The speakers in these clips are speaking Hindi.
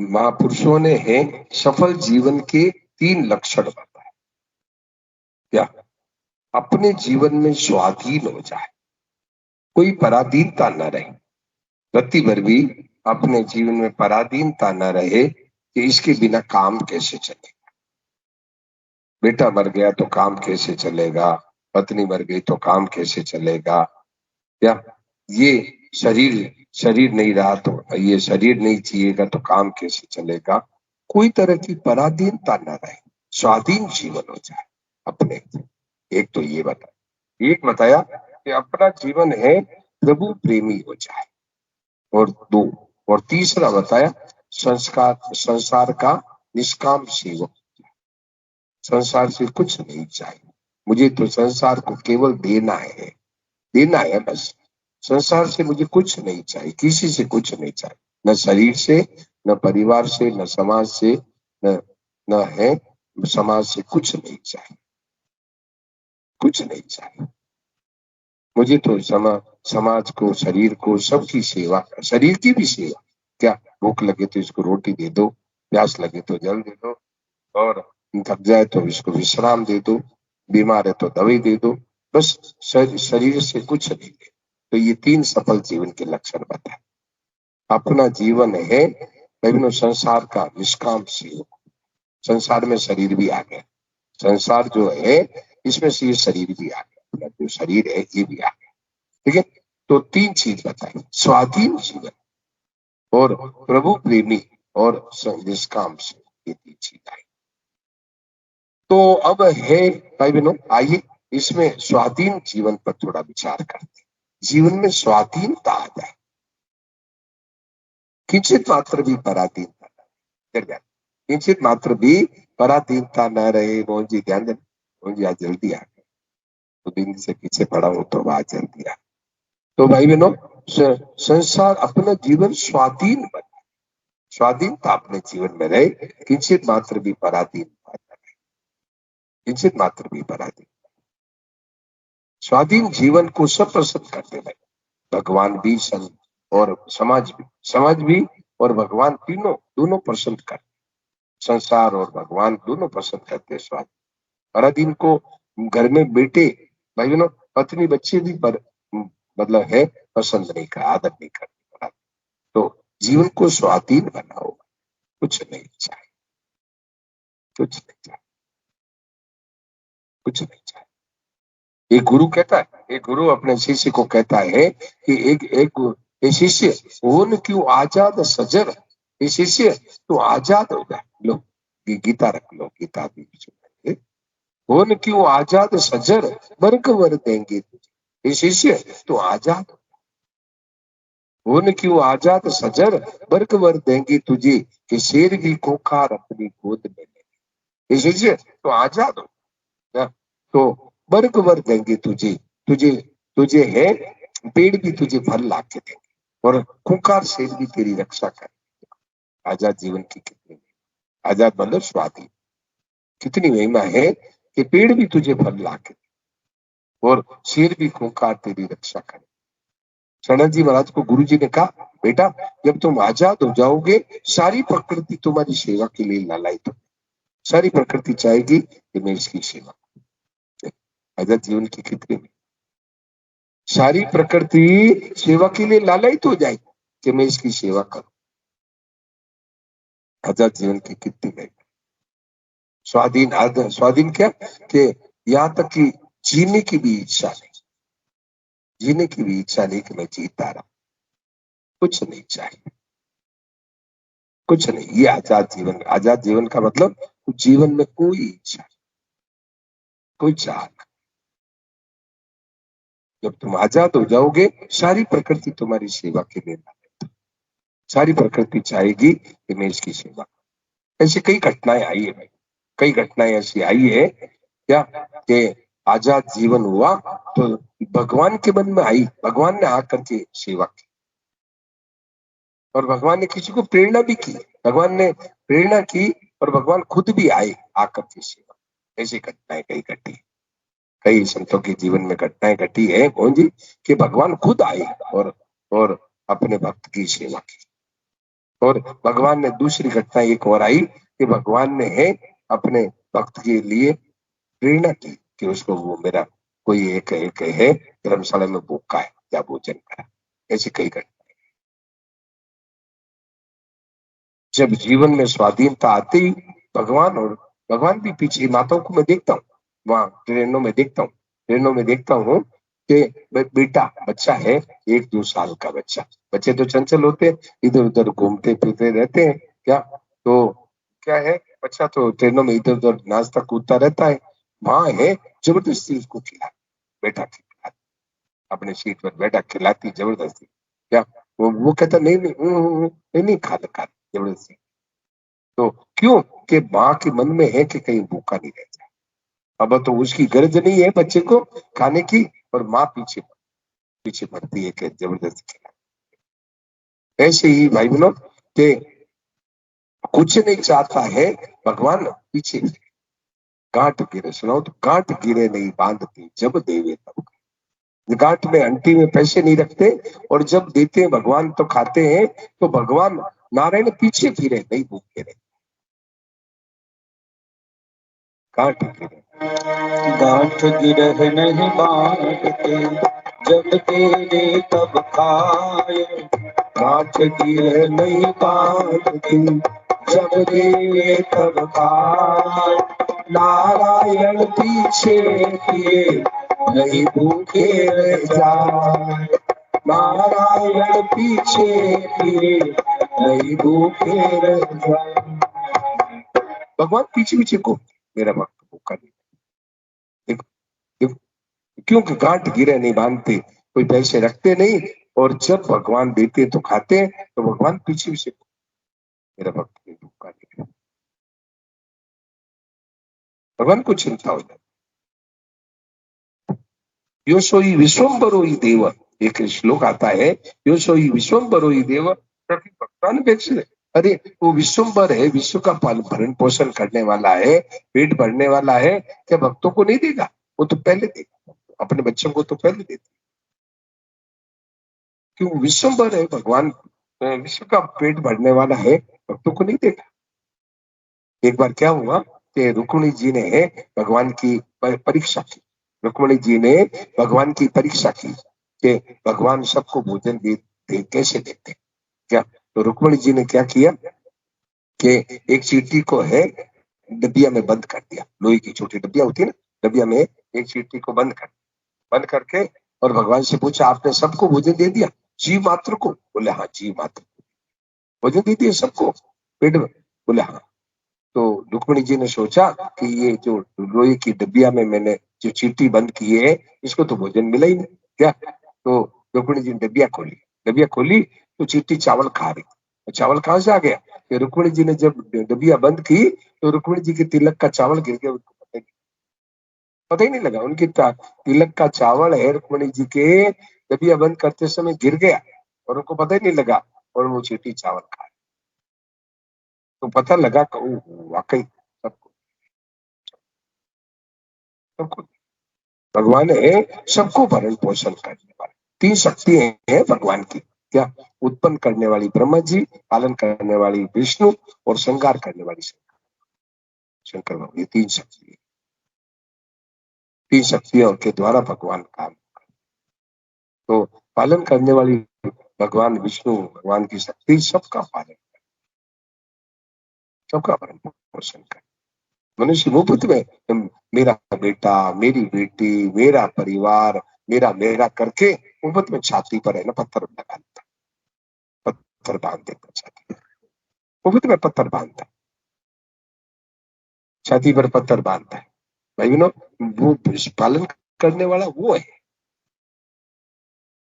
महापुरुषों ने है सफल जीवन के 3 लक्षण बताए। क्या? अपने जीवन में स्वाधीन हो जाए, कोई पराधीनता न रहे, रत्ती भर भी अपने जीवन में पराधीनता न रहे कि इसके बिना काम कैसे चलेगा। बेटा मर गया तो काम कैसे चलेगा, पत्नी मर गई तो काम कैसे चलेगा, क्या ये शरीर नहीं रहा तो ये शरीर नहीं जिएगा तो काम कैसे चलेगा। कोई तरह की पराधीनता न रहे, स्वाधीन जीवन हो जाए अपने। एक तो ये बताया, एक बताया कि अपना जीवन है प्रभु प्रेमी हो जाए, और तीसरा बताया संसार का निष्काम सेवक। संसार से कुछ नहीं चाहिए, मुझे तो संसार को केवल देना है बस। संसार से मुझे कुछ नहीं चाहिए, किसी से कुछ नहीं चाहिए, न शरीर से, न परिवार से, न समाज से, न है समाज से कुछ नहीं चाहिए, कुछ नहीं चाहिए। मुझे तो समाज को, शरीर को, सबकी सेवा, शरीर की भी सेवा। क्या भूख लगे तो इसको रोटी दे दो, प्यास लगे तो जल दे दो, और थक जाए तो इसको विश्राम दे दो, बीमार है तो दवाई दे दो, बस शरीर से कुछ नहीं दे। तो ये 3 सफल जीवन के लक्षण बताए। अपना जीवन है विभिन्न संसार का निष्काम सेवक। संसार में शरीर भी आ गया, संसार जो है इसमें से ये शरीर भी आ गया, अपना जो शरीर है ये भी आ गया। ठीक है, तो 3 चीज बताई, स्वाधीन जीवन और प्रभु प्रेमी और निष्काम सेवक, ये 3 चीज आई। तो अब है भाई बहनों, आइए इसमें स्वाधीन जीवन पर थोड़ा विचार करते हैं। जीवन में स्वाधीनता आ जाए, किंचित मात्र भी पराधीनता न रहे, किंचित मात्र भी पराधीनता न रहे। मोहन जी ध्यान देना, मोहन जी आज जल्दी आ गए, तो दिन से पीछे पड़ा हूं तो आज जल्दी आ। तो भाई बहनों, संसार अपना जीवन स्वाधीन बना, स्वाधीनता अपने जीवन में रहे, किंचित मात्र भी पराधीनता न रहे, किंचित मात्र भी पराधीन। स्वाधीन जीवन को सब पसंद करते हैं, भगवान भी, संत और समाज भी और भगवान दोनों पसंद करते, संसार और भगवान दोनों पसंद करते हैं स्वाधीन। पराधीन को घर में बेटे, भाई बहनों, पत्नी बच्चे भी मतलब है पसंद नहीं कर, आदत नहीं करते। तो जीवन को स्वाधीन बनाओ, कुछ नहीं चाहिए, कुछ नहीं चाहिए, कुछ नहीं चाहिए। एक गुरु कहता है, एक गुरु अपने शिष्य को कहता है कि एक शिष्य, ओन क्यों आजाद सजर, ये शिष्य तो आजाद हो जाए। लो गीता रख लो, गीता भी सुनेंगे। ओन क्यों आजाद सजर, वर्ग वर देंगे तुझे, ये शिष्य तो आजाद हो, ओन क्यों आजाद सजर, वर्ग वर देंगे तुझे, कि शेर की खोखार अपनी गोद में ले, ये शिष्य तो आजाद हो, तो वर्ग वर देंगे तुझे, तुझे है पेड़ भी तुझे फल ला के देंगे, और खूंखार शेर भी तेरी रक्षा करेंगे। आजाद जीवन की कितनी, आजाद मतलब स्वाधीन, कितनी महिमा है कि पेड़ भी तुझे फल ला के, और शेर भी खूंखार तेरी रक्षा करे। सनत जी महाराज को गुरु जी ने कहा, बेटा जब तुम आजाद हो जाओगे, सारी प्रकृति तुम्हारी सेवा के लिए लालायित हो, सारी प्रकृति चाहेगी कि मैं इसकी सेवा। आजाद जीवन की कितनी, सारी प्रकृति सेवा के लिए लालायित हो जाए कि मैं इसकी सेवा करूं। आजाद जीवन की कितनी है स्वाधीन। स्वाधीन क्या कि यहाँ तक कि जीने की भी इच्छा नहीं, जीने की भी इच्छा नहीं कि मैं जीता रहा, कुछ नहीं चाहिए, कुछ नहीं। ये आजाद जीवन। आजाद जीवन का मतलब जीवन में कोई इच्छा, कोई चाह। जब तुम आजाद हो जाओगे, सारी प्रकृति तुम्हारी सेवा के लिए, सारी प्रकृति चाहेगी कि मैं इसकी सेवा। ऐसी कई घटनाएं आई है भाई, कई घटनाएं ऐसी आई है क्या कि आजाद जीवन हुआ तो भगवान के मन में आई, भगवान ने आकर के सेवा की, और भगवान ने किसी को प्रेरणा भी की, भगवान ने प्रेरणा की, और भगवान खुद भी आए आकर के सेवा। ऐसी घटनाएं कई घटी, कई संतों के जीवन में घटनाएं घटी है कौन जी, कि भगवान खुद आए और अपने भक्त की सेवा की। और भगवान ने दूसरी घटना एक और आई कि भगवान ने है अपने भक्त के लिए प्रेरणा की कि उसको वो मेरा कोई एक है धर्मशाला में भूखा है या भोजन करा। ऐसी कई घटना। जब जीवन में स्वाधीनता आती भगवान और भगवान भी पीछे माताओं को मैं देखता हूँ, वहां ट्रेनों में देखता हूँ कि बेटा बच्चा है 1-2 साल का बच्चा, बच्चे तो चंचल होते हैं, इधर उधर घूमते फिरते रहते हैं क्या, तो क्या है बच्चा तो ट्रेनों में इधर उधर नाचता कूदता रहता है, माँ है जबरदस्ती उसको खिला बेटा खिला अपने सीट पर बैठा खिलाती जबरदस्ती क्या, वो कहता नहीं नहीं नहीं नहीं खा जबरदस्ती। तो क्यों कि माँ के मन में है कि कहीं भूखा नहीं रह जाए, अब तो उसकी गरज नहीं है बच्चे को खाने की और माँ पीछे पड़ती है कि जबरदस्ती खिला। ऐसे ही भाई बहनों के कुछ नहीं चाहता है भगवान पीछे गांठ गिरे, सुनाओ तो गांठ गिरे नहीं बांधती जब देवे तब, गांठ में अंटी में पैसे नहीं रखते और जब देते हैं भगवान तो खाते हैं, तो भगवान नारायण पीछे फिरे नहीं भूखे रहे। गांठ गिरे नहीं बांटते जब तेरे तब खाए, गांठ गिरे नहीं बांटते जब तेरे तब खाए, नारायण पीछे फिरे नहीं भूखे रह जाए, नारायण पीछे फिरे नहीं भूखे रह जाए। भगवान पीछे पीछे को मेरा भक्त भूखा नहीं, देखो देखो क्योंकि गांठ गिरे नहीं बांधते, कोई पैसे रखते नहीं और जब भगवान देते तो खाते, तो भगवान पीछे पीछे मेरा भक्त नहीं भूखा नहीं, भगवान को चिंता हो जाती। यो सोई विश्वम्बरो ही देव, एक श्लोक आता है यो सोई विश्वम्बरो ही देव प्रति भगवान पेक्षित, अरे वो विश्वम्बर है, विश्व का भरण पोषण करने वाला है, पेट भरने वाला है, क्या भक्तों को नहीं देगा, वो तो पहले देगा, अपने बच्चों को तो पहले देता, क्यों विश्वम्बर है भगवान, विश्व का पेट भरने वाला है, भक्तों को नहीं देगा। एक बार क्या हुआ कि रुक्मिणी जी ने भगवान की परीक्षा की, रुक्मिणी जी ने भगवान की परीक्षा की कि भगवान सबको भोजन दे कैसे देते क्या, तो रुक्मिणी जी ने क्या किया कि एक चींटी को है डबिया में बंद कर दिया, लोहे की छोटी डबिया होती है ना, डबिया में एक चींटी को बंद करके और भगवान से पूछा आपने सबको भोजन दे दिया, जीव मात्र को, बोले हाँ जीव मात्र भोजन दे दिया सबको पेट में, बोले हाँ। तो रुक्मिणी जी ने सोचा कि ये जो लोहे की डबिया में मैंने जो चींटी बंद की है इसको तो भोजन मिला ही नहीं क्या, तो रुक्मिणी जी ने डबिया खोली तो चींटी चावल खा रही, तो चावल कहाँ से आ गया कि रुक्मिणी जी ने जब डबिया बंद की तो रुक्मिणी जी के तिलक का चावल गिर गया, उनको पता ही नहीं लगा उनकी तिलक का चावल है रुक्मिणी जी के डबिया बंद करते समय गिर गया और उनको पता ही नहीं लगा और वो चींटी चावल खा, तो पता लगा वाकई सबको सबको भगवान है सबको भरण पोषण करने वाला, 3 शक्ति है भगवान की क्या, उत्पन्न करने वाली ब्रह्मा जी, पालन करने वाली विष्णु और श्रृंगार करने वाली शंकर बाबू, ये 3 शक्ति, 3 शक्तियों के द्वारा भगवान काम, तो पालन करने वाली भगवान विष्णु भगवान की शक्ति सबका पालन सबका भरण पोषण कर, मनुष्य मुफ्त में मेरा बेटा मेरी बेटी मेरा परिवार मेरा मेरा करके मुफ्त में छाती पर है ना पत्थर लगा देता, पत्थर बांध देता छाती पर, मुफ्त में पत्थर बांधता है, छाती पर पत्थर बांधता है भाई बहनों, वो पालन करने वाला वो है,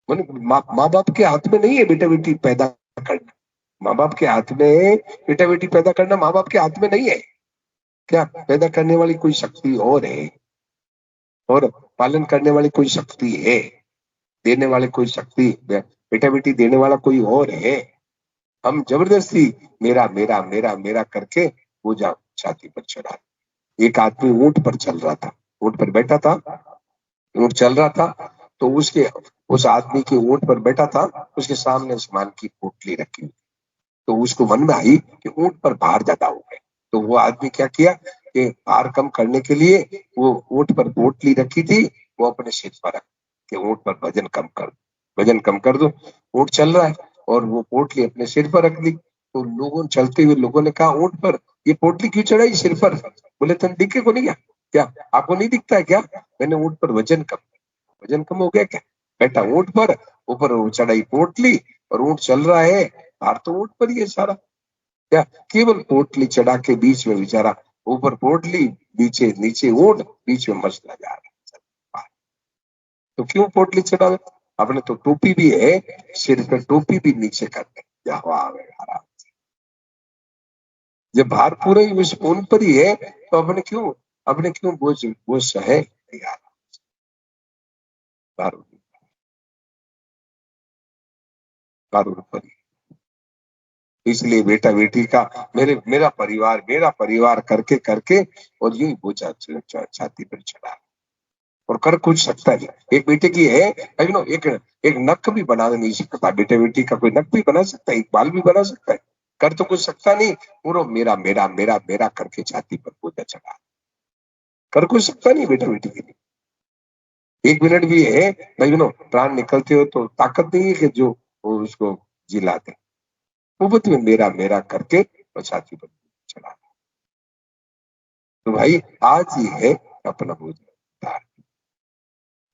माँ बाप के हाथ में नहीं है बेटा बेटी पैदा करना, माँ बाप के हाथ में बेटा बेटी पैदा करना माँ बाप के हाथ में नहीं है क्या, पैदा करने वाली कोई शक्ति और है और पालन करने वाली कोई शक्ति है, देने वाले कोई शक्ति बेटा बेटी देने वाला कोई और है, हम जबरदस्ती मेरा मेरा मेरा मेरा करके वो जा छाती पर चढ़ा। एक आदमी ऊंट पर चल रहा था, ऊंट पर बैठा था, ऊंट चल रहा था, तो उसके उस आदमी के ऊंट पर बैठा था उसके सामने सामान की पोटली रखी हुई, तो उसको मन में आई कि ऊंट पर भार ज्यादा हो गए। तो वो आदमी क्या किया कि भार कम करने के लिए वो ऊंट पर पोटली रखी थी, वो अपने सिर पर रख के ऊंट पर वजन कम कर दो। ऊंट चल रहा है और वो पोटली अपने सिर पर रख ली। तो लोगों चलते हुए लोगों ने कहा ऊंट पर ये पोटली क्यों चढ़ाई सिर पर? बोले तुम दिखे को नहीं क्या? आपको नहीं दिखता है क्या? मैंने ऊंट पर वजन कम हो गया क्या? बैठा ऊंट पर, ऊपर चढ़ाई पोटली और ऊंट चल रहा है, भार तो ऊंट पर ही है सारा। क्या केवल पोटली चढ़ा के बीच में बेचारा, ऊपर पोटली नीचे नीचे ऊंट, बीच में मसला जा रहा है। तो क्यों पोटली चढ़ा? अपने तो टोपी भी है, सिर पे टोपी भी नीचे कर दे आराम। जब भार पूरा ही उस उन पर ही है तो अपने क्यों बोझ सहे यार। भार पर ही। इसलिए बेटा बेटी का मेरा परिवार करके करके और यूं बोझा छाती पर चढ़ा और कर कुछ सकता है। एक बेटे की है एक एक नक भी बना नहीं सकता, बेटे बेटी का कोई नक भी बना सकता है, एक बाल भी बना सकता है, कर तो कुछ सकता नहीं। पूरा मेरा मेरा मेरा मेरा करके छाती पर बोझा चढ़ा, कर कुछ सकता नहीं बेटा बेटी के लिए। एक मिनट भी है प्राण निकलते हो तो ताकत नहीं है कि जो वो उसको जिलाते। मुफ्त में मेरा मेरा करके और छाती पर चढ़ा। तो भाई आज ही है अपना बोझ उतार।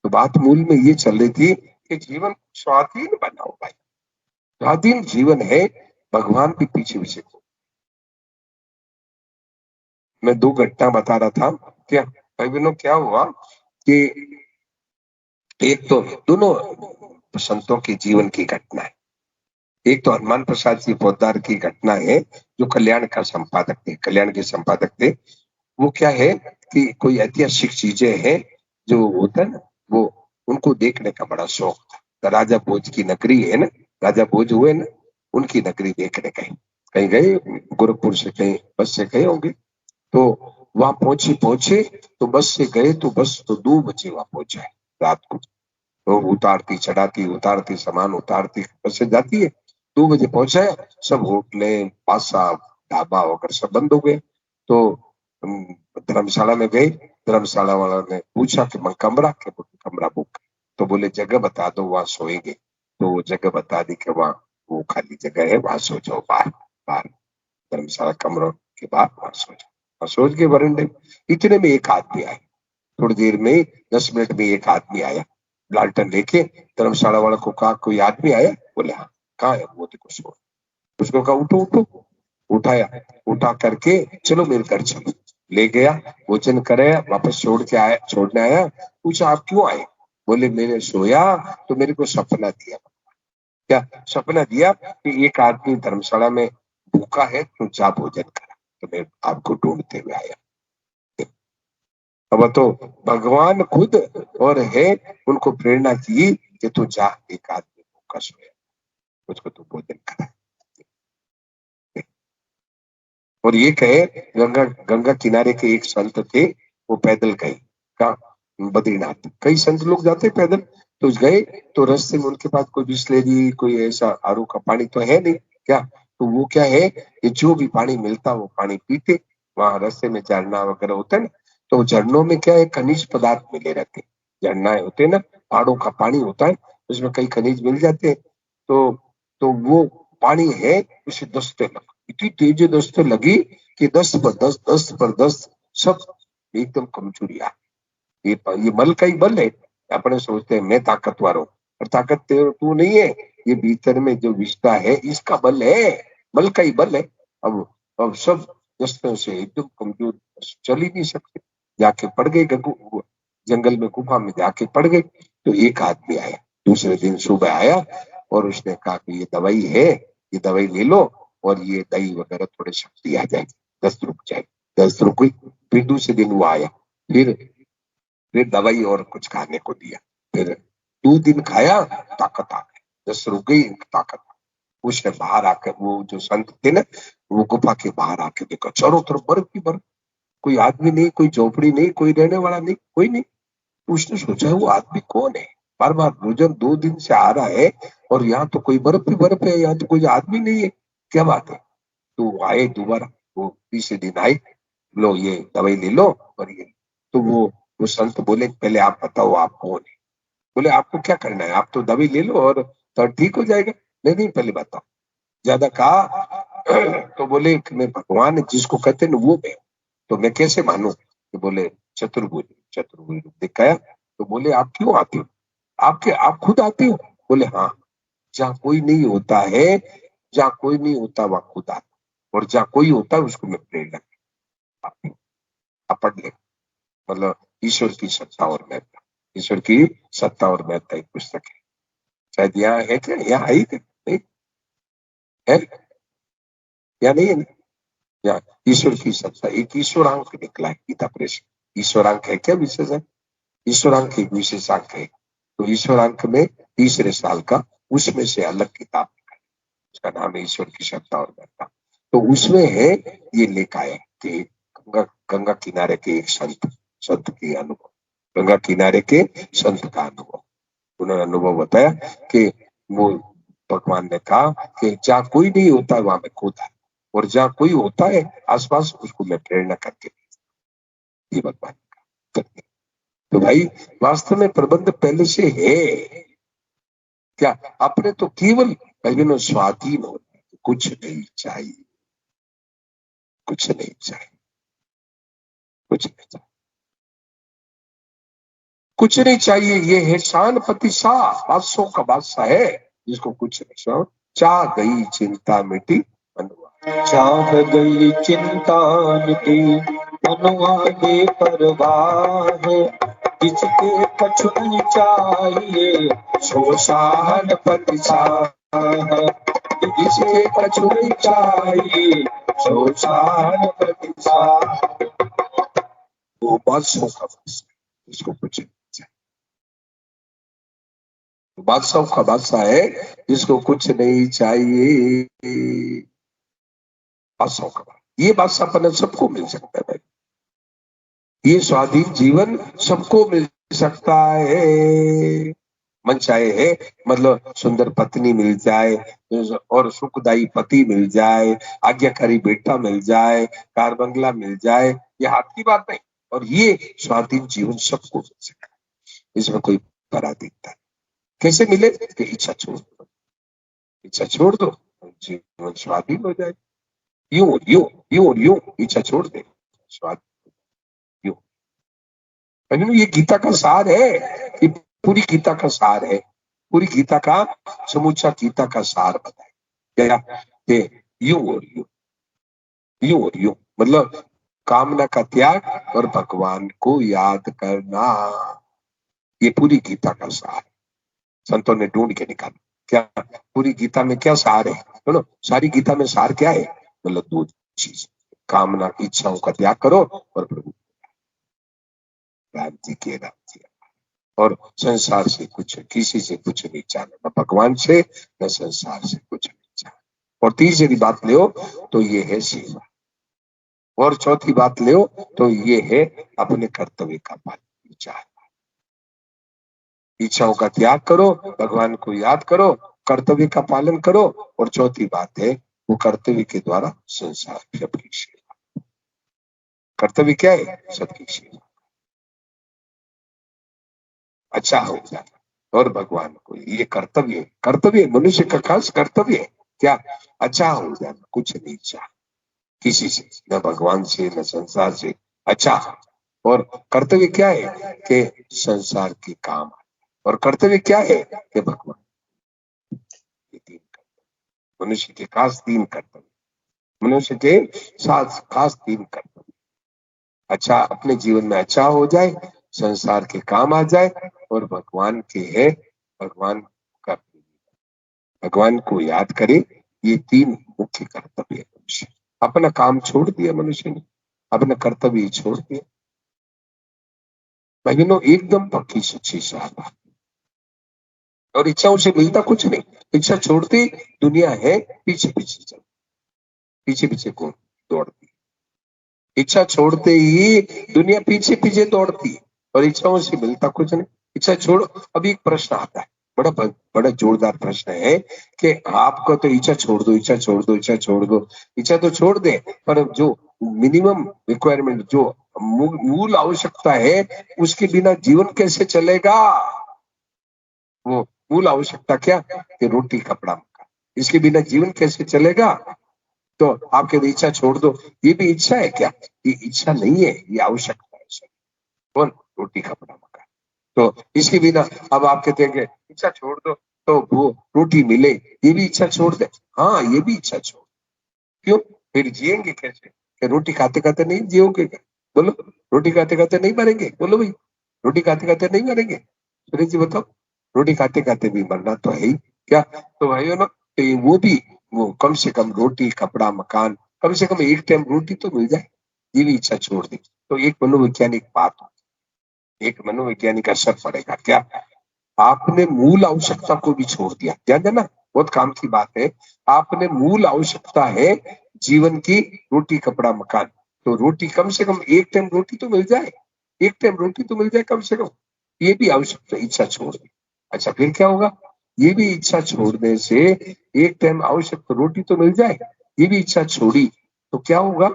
तो बात मूल में ये चल रही थी कि जीवन स्वाधीन बनाओ भाई। स्वाधीन जीवन है, भगवान के पीछे पीछे को। मैं 2 घटना बता रहा था। क्या भाई बहनों क्या हुआ कि एक तो दोनों संतों के जीवन की घटना है। एक तो हनुमान प्रसाद जी पोद्दार की घटना है, जो कल्याण के संपादक थे। वो क्या है कि कोई ऐतिहासिक चीजें हैं जो होता है ना, वो उनको देखने का बड़ा शौक था। तो राजा भोज की नगरी है ना, राजा भोज हुए ना, उनकी नगरी देखने कहीं कहीं गए, गोरखपुर से कहीं बस से गए होंगे। तो वहां पहुंचे तो बस से गए तो बस तो 2 बजे वहां पहुंचा है रात को। तो उतारती सामान उतारती बस से जाती है। 2 बजे पहुंचा है, सब होटलें पासा ढाबा वगैरह सब बंद हो गए। तो धर्मशाला में गए, धर्मशाला वाला ने पूछा कि मैं कमरा बुक। तो बोले जगह बता दो वहां सोएंगे। तो वो जगह बता दी कि वहां वो खाली जगह है, वहां सो जाओ बाहर बाहर धर्मशाला कमरों के बाहर वहां सो जाओ। और सोच के वरंडे इतने में एक आदमी आया। थोड़ी देर में 10 मिनट में एक आदमी आया लालटन लेके। धर्मशाला वाला को कहा कोई आदमी आया? बोले हाँ। कहा है? वो देखो सो। उसको कहा उठो उठो। उठाया, उठा करके चलो मेरे घर चलो। ले गया, भोजन करे, वापस छोड़ने आया। पूछा आप क्यों आए? बोले मैंने सोया तो मेरे को सपना दिया। क्या सपना दिया कि एक आदमी धर्मशाला में भूखा है, तो जा भोजन करा। तो मैं आपको ढूंढते हुए आया। अब तो भगवान खुद और है, उनको प्रेरणा की कि तू जा, एक आदमी भूखा सोया, उसको तू भोजन करा। और ये कहे गंगा गंगा किनारे के एक संत थे, वो पैदल गए का बद्रीनाथ। कई संत लोग जाते पैदल, तो गए तो रास्ते में उनके पास कोई बिस्लेरी कोई ऐसा आरू का पानी तो है नहीं। क्या तो वो क्या है कि जो भी पानी मिलता वो पानी पीते। वहां रास्ते में झरना वगैरह होता है ना, तो झरनों में क्या है खनिज पदार्थ मिले रहते। झरनाएं होते हैं ना, पहाड़ों का पानी होता है, उसमें कई खनिज मिल जाते हैं। तो वो पानी है, उसे दस्ते लगा, इतनी तेज दस्ते लगी कि 10 पर 10 सब एकदम कमजोरी आ। ये बल का ही बल है। अपने सोचते हैं मैं ताकतवर हूँ, पर ताकत तू नहीं है, ये भीतर में जो विष्टा है इसका बल है, बल का ही बल है। अब सब दस्तों से एकदम कमजोर, चल ही नहीं सकते। जाके पड़ गए जंगल में, गुफा में जाके पड़ गए। तो एक आदमी आया, दूसरे दिन सुबह आया और उसने कहा कि ये दवाई है, ये दवाई ले लो और ये दही वगैरह थोड़ी शक्ति आ जाएगी, दस्त रुक जाएगी। दस्त रुक गई। फिर दूसरे दिन वो आया, फिर फिर दवाई और कुछ खाने को दिया। फिर 2 दिन खाया, ताकत आ गई, दस्त रुक गई, ताकत। उसने बाहर आकर, वो जो संत थे ना, वो गुफा के बाहर आके देखा, चारों तरफ बर्फ ही बर्फ, कोई आदमी नहीं, कोई झोपड़ी नहीं, कोई रहने वाला नहीं, कोई नहीं। उसने सोचा वो आदमी कौन है? बार-बार भोजन 2 दिन से आ रहा है और यहाँ तो कोई बर्फ ही बर्फ है, यहाँ तो कोई आदमी नहीं है। क्या बात है? तो आए दोबारा, वो तीसरे दिन आए, लो ये दवाई ले लो और ये। तो वो संत बोले पहले आप बताओ आप कौन है? बोले आपको क्या करना है, आप तो दवाई ले लो और तो ठीक हो जाएगा। नहीं नहीं पहले बताओ। ज्यादा कहा तो बोले कि मैं भगवान जिसको कहते हैं वो मैं, तो मैं कैसे मानूं? तो बोले चतुर्भुज, चतुर्भुज रूप दिखाया। तो बोले आप क्यों आते हो? आपके आप खुद आते हो? बोले हाँ, जहाँ कोई नहीं होता है, जहाँ कोई नहीं होता वहां खुद आता, और जहाँ कोई होता है उसको मैं प्रेरणा देता हूं। आप पढ़ ले, मतलब ईश्वर की सत्ता और महत्ता, ईश्वर की सत्ता और महत्ता एक पुस्तक है, शायद यहाँ है क्या, यहाँ आई क्या? नहीं है, या नहीं है? या ईश्वर की सत्ता, एक ईश्वरांक निकला है गीता प्रेस। ईश्वरांक है क्या विशेषण? ईश्वरांक एक विशेषांक है। तो ईश्वरांक में तीसरे साल का, उसमें से अलग किताब निकाली, उसका नाम है ईश्वर की सत्ता और महत्ता। तो उसमें है ये लिखा है कि गंगा, गंगा किनारे के एक संत, संत की अनुभव, गंगा किनारे के संत का अनुभव, उन्होंने अनुभव बताया कि वो भगवान ने कहा कि जहाँ कोई नहीं होता है वहां मैं खुद है, और जहाँ कोई होता है आसपास उसको मैं प्रेरणा करके, ये भगवान का। तो भाई वास्तव में प्रबंध पहले से है क्या? अपने तो केवल भजनों स्वाधीन होना, कुछ नहीं चाहिए, कुछ नहीं चाहिए, कुछ नहीं चाहिए, कुछ नहीं चाहिए। ये है शानपति शाह, बादशाह का बादशाह है, जिसको कुछ नहीं चाहिए। चाह गई चिंता मिटी मनवा, चाह गई चिंता मिटी मनवा बेपरवाह, जिसके कछु नहीं चाहिए सो शानपति शाह, जिसके कछु नहीं चाहिए सो शानपति शाह। वो बादशाह का बादशाह, जिसको कुछ नहीं चाहिए, बादशाह का बादशाह है, जिसको कुछ नहीं चाहिए, बादशाह का बादशाह। ये बादशाहपन सबको मिल सकता है भाई, ये स्वाधीन जीवन सबको मिल सकता है। मन चाहे है, मतलब सुंदर पत्नी मिल जाए और सुखदायी पति मिल जाए, आज्ञाकारी बेटा मिल जाए, कार बंगला मिल जाए, ये हाथ की बात नहीं। और ये स्वाधीन जीवन सबको मिल सकता है, इसमें कोई पराधीनता नहीं। कैसे मिले? कि इच्छा छोड़ दो, इच्छा छोड़ दो, जीवन स्वाधीन हो जाए। यूं और यूं, यूं और यूं इच्छा छोड़ दे, स्वाधीन यूं। ये गीता का सार है, ये पूरी गीता का सार है, पूरी गीता का समूचा गीता का सार बताया क्या? यूं और यूं, यूं और यूं, मतलब कामना का त्याग और भगवान को याद करना, ये पूरी गीता का सार है। संतों ने ढूंढ के निकाला क्या पूरी गीता में क्या सार है, सुनो सारी गीता में सार क्या है? मतलब दो चीज, कामना इच्छाओं का त्याग करो और प्रभु राम जी के राम जी, और संसार से कुछ, किसी से कुछ नहीं चाहना, न भगवान से न संसार से कुछ नहीं चाहना। और तीसरी बात ले तो ये है सेवा, और चौथी बात ले तो ये है अपने कर्तव्य का पालन, विचार, इच्छाओं का त्याग करो, भगवान को याद करो, कर्तव्य का पालन करो, और चौथी बात है वो कर्तव्य के द्वारा संसार सबकी सेवा। कर्तव्य क्या है? सबकी सेवा, अच्छा हो जाना, और भगवान को ये कर्तव्य, कर्तव्य मनुष्य का खास कर्तव्य है क्या? अच्छा हो जाना, कुछ नहीं चाह किसी से, न भगवान से न संसार से, अच्छा। और कर्तव्य क्या है? कि संसार के काम, और कर्तव्य क्या है? कि भगवान, ये तीन कर्तव्य मनुष्य के खास, तीन कर्तव्य मनुष्य के साथ खास, तीन कर्तव्य। अच्छा अपने जीवन में अच्छा हो जाए, संसार के काम आ जाए, और भगवान के है, भगवान का, भगवान को याद करे, ये तीन मुख्य कर्तव्य है मनुष्य। अपना काम छोड़ दिया मनुष्य ने, अपना कर्तव्य छोड़ दिया। भगिनों एकदम पक्की सच्ची साहब, और इच्छाओं से मिलता कुछ नहीं, इच्छा छोड़ती दुनिया है पीछे पीछे चल, पीछे पीछे कौन दौड़ती, इच्छा छोड़ते ही दुनिया पीछे पीछे दौड़ती है, और इच्छाओं से मिलता कुछ नहीं। इच्छा छोड़ो। अभी एक प्रश्न आता है, बड़ा बड़ा जोरदार प्रश्न है कि आपको तो इच्छा छोड़ दो, इच्छा छोड़ दो, इच्छा छोड़ दो, इच्छा तो छोड़ दे, पर जो मिनिमम रिक्वायरमेंट, जो मूल आवश्यकता है, उसके बिना जीवन कैसे चलेगा? वो मूल आवश्यकता क्या? कि रोटी कपड़ा मकान, इसके बिना जीवन कैसे चलेगा? तो आप कहते इच्छा छोड़ दो, ये भी इच्छा है क्या? ये इच्छा नहीं है, ये आवश्यकता है। कौन? रोटी कपड़ा मकान। तो इसके बिना अब आप कहते हैं कि इच्छा छोड़ दो तो वो रोटी मिले, ये भी इच्छा छोड़ दे। हाँ, ये भी इच्छा छोड़। क्यों? फिर जिएंगे कैसे? कि रोटी खाते खाते नहीं जियोगे क्या? बोलो, रोटी खाते खाते नहीं मरेंगे? बोलो भाई, रोटी खाते खाते नहीं मरेंगे? सुरेश जी बताओ, रोटी खाते खाते भी मरना तो है ही क्या? तो भाइयों ना, तो वो भी, वो कम से कम रोटी कपड़ा मकान, कम से कम एक टाइम रोटी तो मिल जाए, ये भी इच्छा छोड़ दी। तो एक मनोवैज्ञानिक बात, एक मनोवैज्ञानिक असर पड़ेगा क्या? आपने मूल आवश्यकता को भी छोड़ दिया। ध्यान देना, बहुत काम की बात है। आपने मूल आवश्यकता है जीवन की, रोटी कपड़ा मकान, तो रोटी कम से कम एक टाइम रोटी तो मिल जाए, एक टाइम रोटी तो मिल जाए कम से कम, ये भी आवश्यकता, इच्छा छोड़ दी। अच्छा, फिर क्या होगा? ये भी इच्छा छोड़ने से, एक टाइम आवश्यक रोटी तो मिल जाए, ये भी इच्छा छोड़ी, तो क्या होगा?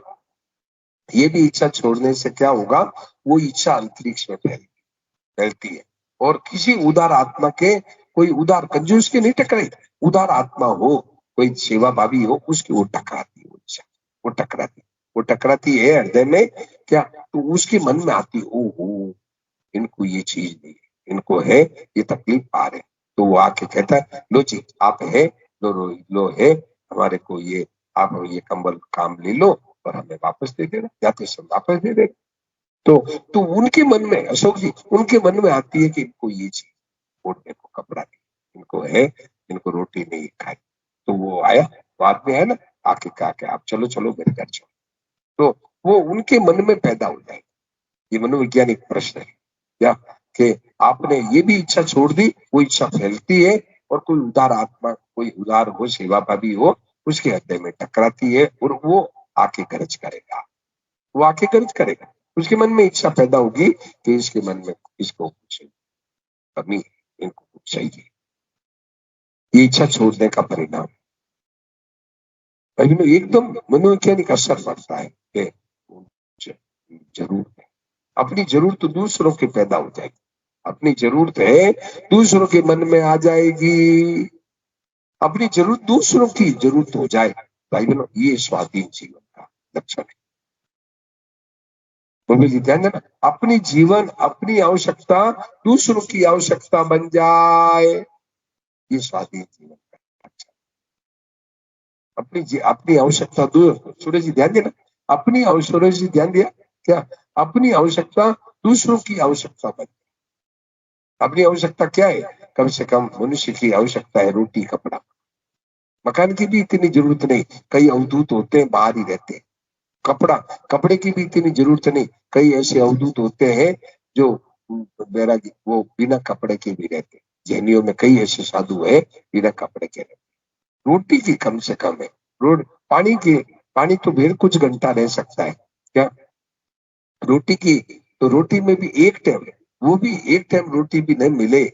ये भी इच्छा छोड़ने से क्या होगा? वो इच्छा अंतरिक्ष में फैलती है, और किसी उदार आत्मा के, कोई उदार कंजूस के नहीं टकराई, उदार आत्मा हो, कोई सेवा भावी हो, उसकी वो टकराती है, वो इच्छा, वो टकराती, वो टकराती है हृदय में क्या? तो उसके मन में आती, ओहो, इनको ये चीज नहीं है, इनको है, ये तकलीफ आ रहे, तो वो आके कहता है, लो जी आप है, लो है, हमारे को ये, आप ये कंबल काम ले लो और हमें वापस दे देना, जाते समय वापस दे देना। तो तो उनके मन में, अशोक जी, उनके मन में आती है कि इनको ये चीज, ओढ़ने को कपड़ा नहीं, इनको है, इनको रोटी नहीं खाई। तो वो आया, बाद में आया ना, आके कहा कि आप चलो चलो मेरे घर चलो, तो वो उनके मन में पैदा हो जाए। ये मनोवैज्ञानिक प्रश्न है क्या? कि आपने ये भी इच्छा छोड़ दी, वो इच्छा फैलती है, और कोई उदार आत्मा, कोई उदार हो, सेवा भावी हो, उसके हृदय में टकराती है, और वो आके गरज करेगा, वो आके गरज करेगा, उसके मन में इच्छा पैदा होगी कि इसके मन में, इसको कुछ कमी है, इनको कुछ चाहिए, ये इच्छा छोड़ने का परिणाम। लेकिन एकदम मनोवैज्ञानिक असर पड़ता है कि जरूरत है, अपनी जरूरत तो दूसरों की पैदा हो जाएगी, अपनी जरूरत है दूसरों के मन में आ जाएगी, अपनी जरूरत दूसरों की जरूरत हो जाए। भाई बहनों, ये स्वाधीन जीवन का लक्षण है। मम्मी जी ध्यान देना, अपनी जीवन, अपनी आवश्यकता दूसरों की आवश्यकता बन जाए, ये स्वाधीन जीवन का लक्षण। अपनी आवश्यकता दूर, सूरज जी ध्यान देना, सूरज जी ध्यान दिया क्या? अपनी आवश्यकता दूसरों की आवश्यकता बन, अपनी आवश्यकता क्या है? कम से कम मनुष्य की आवश्यकता है रोटी कपड़ा, मकान की भी इतनी जरूरत नहीं, कई अवधूत होते हैं बाहर ही रहते हैं, कपड़ा, कपड़े की भी इतनी जरूरत नहीं, कई ऐसे अवधूत होते हैं जो बैरागी, वो बिना कपड़े के भी रहते, जैनियों में कई ऐसे साधु है बिना कपड़े के रहते। रोटी की कम से कम है, रोड, पानी की, पानी तो फिर कुछ घंटा रह सकता है क्या? रोटी की, तो रोटी में भी एक टाइम, वो भी एक टाइम रोटी भी नहीं मिले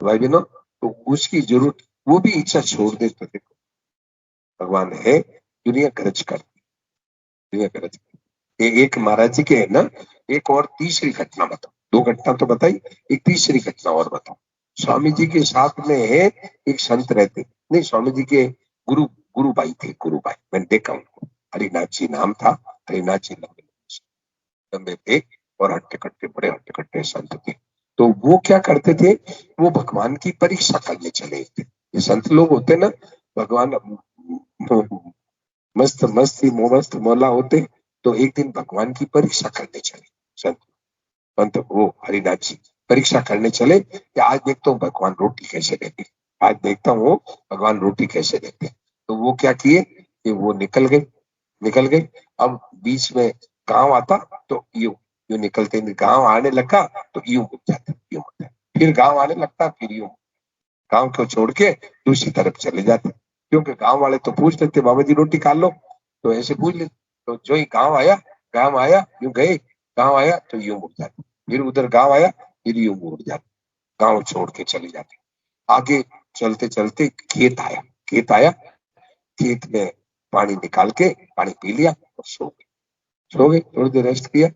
भाई बहनों, तो उसकी जरूरत, वो भी इच्छा छोड़ दे, तो देखो भगवान है, दुनिया गरज करती, दुनिया गरज करती। एक महाराज जी के है ना, एक और तीसरी घटना बताओ, दो घटना तो बताई, एक तीसरी घटना और बताओ। स्वामी जी के साथ में है एक संत रहते, नहीं स्वामी जी के गुरु, गुरु भाई थे, गुरु भाई, मैंने देखा उनको, हरिनाथ जी नाम था, हरिनाथ जी लंबे लंबे थे, और हट्टे कट्टे, बड़े हट्टे कट्टे संत थे। तो वो क्या करते थे? वो भगवान की परीक्षा करने चले थे। ये संत लोग होते ना, भगवान मस्त मस्ती मस्त मौला होते, तो एक दिन भगवान की परीक्षा करने चले संत, संत वो हरिनाथ जी परीक्षा करने चले कि आज देखता हूँ भगवान रोटी कैसे देते, आज देखता हूँ भगवान रोटी कैसे देते। तो वो क्या किए कि वो निकल गए, निकल गए। अब बीच में गांव आता, तो यूं यूं निकलते, गांव आने लगा तो यूं मुड़ जाते, यूं मुड़ जाते, फिर गांव आने लगता, फिर यूं, गांव को छोड़ के दूसरी तरफ चले जाते, क्योंकि गांव वाले तो पूछ लेते, बाबा जी रोटी खा लो, तो ऐसे पूछ लेते। तो जो ही गांव आया यूं गए, गांव आया तो यूं मुड़ जाते, फिर उधर गांव आया, फिर यूं मुड़ जाते, गांव छोड़ के चले जाते। आगे चलते चलते खेत आया, खेत में पानी निकाल के पानी पी लिया और सो गए, थोड़ी देर रेस्ट किया,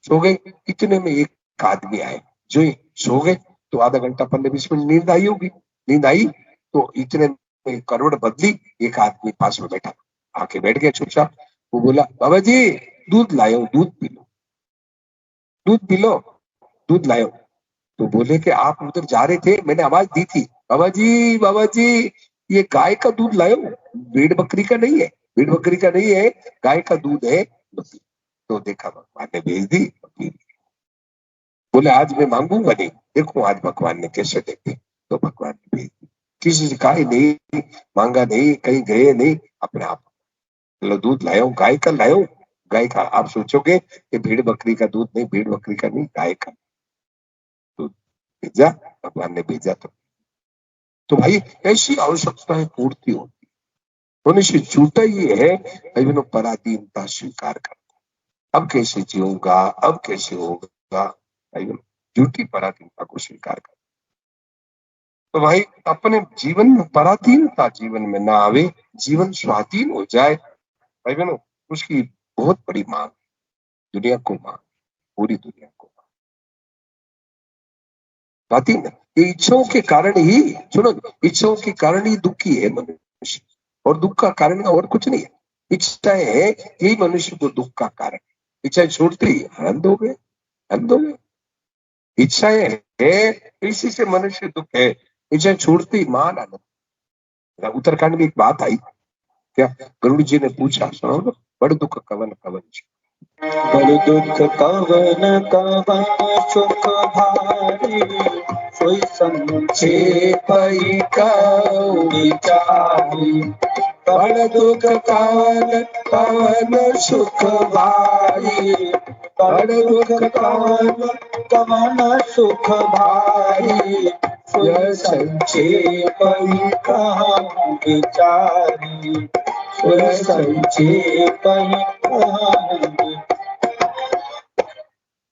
सो गए। इतने में एक आदमी आए, जो ही सो गए तो आधा घंटा 15-20 मिनट नींद आई होगी, नींद आई तो इतने में करवट बदली, एक आदमी पास में बैठा, आके बैठ गया चुपचाप। वो बोला, बाबा जी दूध लायो, दूध पी लो, दूध पी लो, दूध लायो। तो बोले कि आप उधर जा रहे थे, मैंने आवाज दी थी, बाबा जी ये गाय का दूध लायो, भेड़ बकरी का नहीं है, भेड़ बकरी का नहीं है, गाय का दूध है। तो देखा भगवान ने भेज दी। बोले आज मैं मांगूंगा नहीं, देखो आज भगवान ने कैसे देते। तो भगवान ने भेज दी, किसी से कहा नहीं, मांगा नहीं, कहीं गए नहीं, अपने आप लो दूध लायो, गाय का लायो, गाय का। आप सोचोगे कि भेड़ बकरी का दूध नहीं, भेड़ बकरी का नहीं, गाय का दूध भेजा, भगवान ने भेजा। तो भाई ऐसी आवश्यकताएं पूर्ति होती, मनुष्य झूठा ये है भाई, पराधीनता स्वीकार करता, अब कैसे जीऊंगा, अब कैसे होगा, भाई झूठी पराधीनता को स्वीकार कर। तो भाई अपने जीवन में पराधीनता जीवन में ना आवे, जीवन स्वाधीन हो जाए, भाई बहनों उसकी बहुत बड़ी मांग, दुनिया को मांग, पूरी दुनिया को बाती ना। ये इच्छाओं के कारण ही, सुनो, इच्छाओं के कारण ही दुखी है मनुष्य, और दुख का कारण और कुछ नहीं है। इच्छाएं है यही मनुष्य को दुख का कारण, इच्छाएं छूटते ही आनंद हो गए, आनंद हो गए। इच्छाएं है इसी से मनुष्य दुख है, इच्छाएं छूटते ही मान आनंद। उत्तराखंड में एक बात आई, क्या गरुड़ जी ने पूछा, सुनो, बड़ दुख कवन कवन, बड़ दुख कवन कवन सुख भारी, सोई संक्षेप विचारी। बड़ दुख कवन कवन सुख भारी, बड़ दुख कवन कवन सुख भारी, सोई संक्षेप विचारी, सोई संक्षेप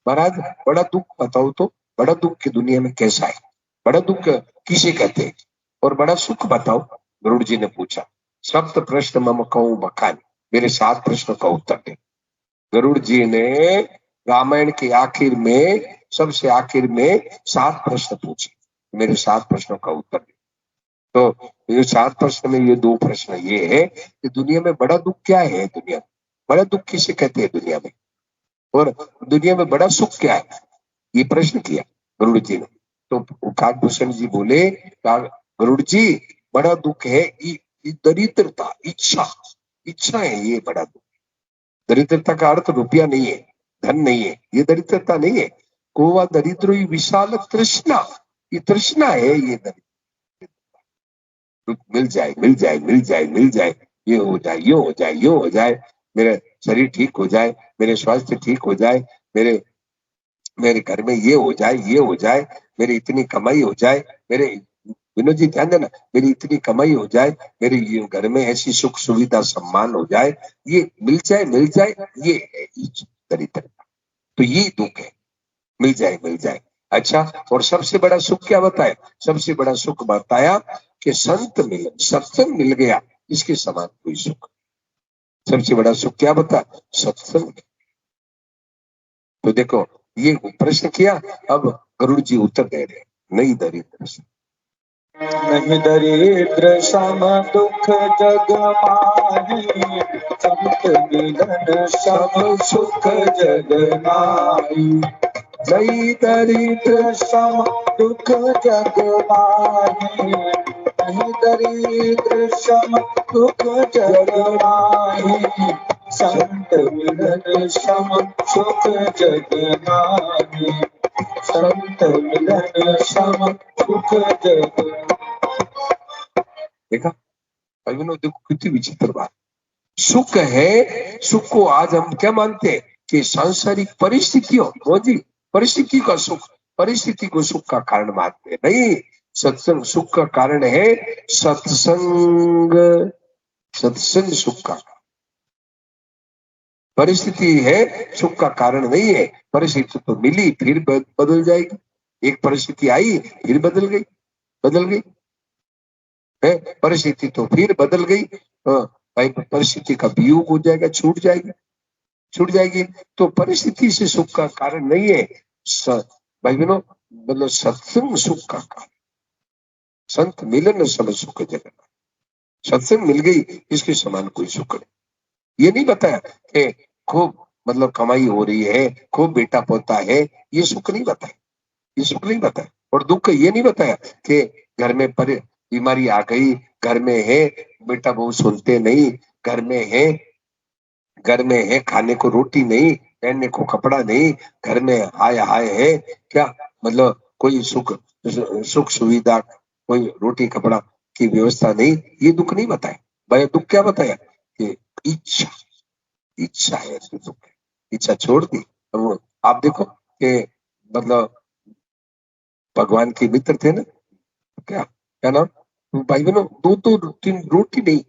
महाराज बड़ा दुख बताओ तो, बड़ा दुख की दुनिया में कैसा है, बड़ा दुख किसे कहते हैं, और बड़ा सुख बताओ, गरुड़ जी ने पूछा। सप्त प्रश्न मम कहूं बखान, मेरे 7 प्रश्नों का उत्तर दे। गरुड़ जी ने रामायण के आखिर में, सबसे आखिर में 7 प्रश्न पूछे, मेरे 7 प्रश्नों का उत्तर दे। तो ये 7 प्रश्न में ये 2 प्रश्न ये है कि दुनिया में बड़ा दुख क्या है, दुनिया में बड़ा दुख किसे कहते हैं दुनिया में, और दुनिया में बड़ा सुख क्या है, ये प्रश्न किया गरुड़ जी ने। तो काकभूषण जी बोले, गरुड़ जी बड़ा दुख है दरिद्रता, इच्छा है, ये बड़ा दुख। दरिद्रता का अर्थ रुपया नहीं है, धन नहीं है, ये दरिद्रता नहीं है। कोवा दरिद्र विशाल तृष्णा, ये तृष्णा है, ये दरिद्र। मिल जाए मिल जाए मिल जाए मिल जाए, ये हो जाए, ये हो जाए, ये हो जाए, मेरा शरीर ठीक हो जाए, मेरे स्वास्थ्य ठीक हो जाए, मेरे घर में ये हो जाए, ये हो जाए, मेरी इतनी कमाई हो जाए, मेरे, विनोद जी ध्यान देना, मेरी इतनी कमाई हो जाए, मेरे घर में ऐसी सुख सुविधा सम्मान हो जाए, ये मिल जाए, ये है दरिद्रता। तो ये दुख है, मिल जाए। अच्छा, और सबसे बड़ा सुख क्या बताया, सबसे बड़ा सुख बताया कि संत मिल, सत्संग मिल गया, इसके समान कोई सुख। सबसे बड़ा सुख क्या बता, सत्संग। तो देखो ये प्रश्न किया, अब गरुड़ जी उत्तर दे रहे, नहीं दरिद्र नहीं दरिद्र सम दुख जग माही, संत मिलन सम सुख जग माही। नहीं दरिद्र सम दुख जग माही, नहीं दरिद्र सम दुख जग माही, संत मिलन सम सुख जग माही, संत मिलन सम सुख जग। देखा भाई, देखो कितनी विचित्र बात। सुख है, सुख को आज हम क्या मानते हैं कि सांसारिक परिस्थितियों, जी परिस्थिति का सुख, परिस्थिति को सुख का कारण मानते हैं। नहीं, सत्संग सुख का कारण है, सत्संग, सत्संग सुख का, परिस्थिति है सुख का कारण नहीं है। परिस्थिति तो मिली फिर बदल जाएगी, एक परिस्थिति आई फिर बदल गई, है, परिस्थिति तो फिर बदल गई। भाई परिस्थिति का वियोग हो जाएगा, छूट जाएगी। तो परिस्थिति से सुख का कारण नहीं है भाई बहनों, मतलब सत्संग सुख का कारण। संत मिलन सब सुख जगत, सत्संग मिल गई इसके समान कोई सुख नहीं। ये नहीं बताया कि खूब मतलब कमाई हो रही है, खूब बेटा पोता है, ये सुख नहीं बताया, ये सुख नहीं बताया। और दुख ये नहीं बताया कि घर में बीमारी आ गई, घर में है बेटा बहू सुनते नहीं, घर में है खाने को रोटी नहीं, पहनने को कपड़ा नहीं, घर में हाय हाय है क्या, मतलब कोई सुख सुविधा, कोई रोटी कपड़ा की व्यवस्था नहीं, ये दुख नहीं बताया। भाई दुख क्या बताया कि इच्छा है, दुख है, इच्छा छोड़ दी। अब आप देखो कि मतलब भगवान के मित्र थे ना, क्या क्या नाम, तो भाई बहनों दो दिन रोटी नहीं,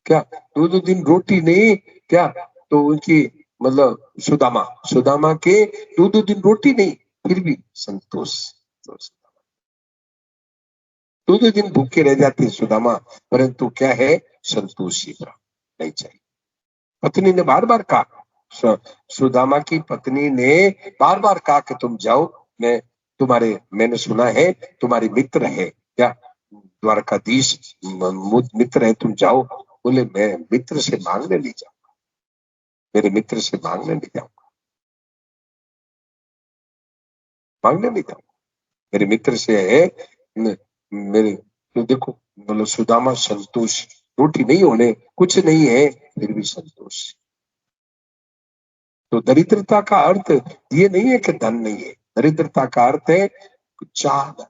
क्या दो दिन रोटी नहीं, क्या तो उनकी मतलब सुदामा के दो दिन रोटी नहीं, फिर भी संतोष। दो दिन भूखे रह जाते सुदामा, परंतु क्या है, संतोषी नहीं चाहिए। पत्नी ने बार बार कहा, सुदामा की पत्नी ने बार बार कहा कि तुम जाओ, मैंने सुना है तुम्हारे मित्र है, क्या द्वारकाधीश मित्र है, तुम जाओ। बोले मैं मित्र से मांगने नहीं जाऊंगा, मेरे मित्र से मांगने नहीं जाऊंगा, मांगने नहीं जाऊंगा, मेरे मित्र से है मेरे। तो देखो मतलब सुदामा संतोष, रोटी नहीं होने कुछ नहीं है फिर भी संतोष। तो दरिद्रता का अर्थ ये नहीं है कि धन नहीं है, दरिद्रता का अर्थ है चाह।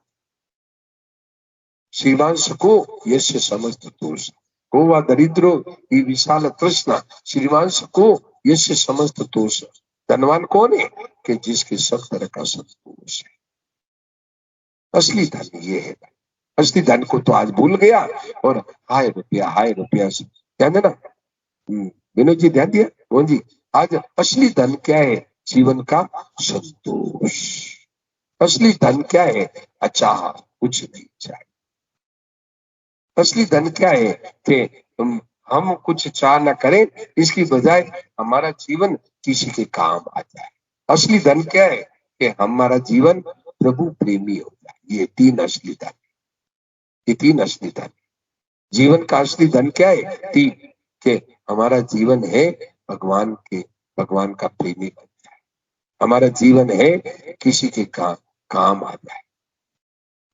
श्रीवांश को यश समस्त तोष, को वा दरिद्रो ही विशाल तृष्णा, श्रीवांश को यश समस्त तोष। धनवान कौन है कि जिसके सब तरह का संतोष है। असली धन ये है, असली धन को तो आज भूल गया और हाय रुपया से ध्यान देना। विनोद जी ध्यान दिया, मोहन जी, आज असली धन क्या है, जीवन का संतोष। असली धन क्या है, अचाह कुछ नहीं चाहिए। असली धन क्या है कि हम कुछ चाह न करें, इसकी बजाय हमारा जीवन किसी के काम आ जाए। असली धन क्या है कि हमारा जीवन प्रभु प्रेमी हो जाए। ये तीन असली धन, ये तीन असली धन। जीवन का असली धन क्या है, तीन, कि हमारा जीवन है भगवान का प्रेमी बन जाए, हमारा जीवन है किसी के काम आ जाए,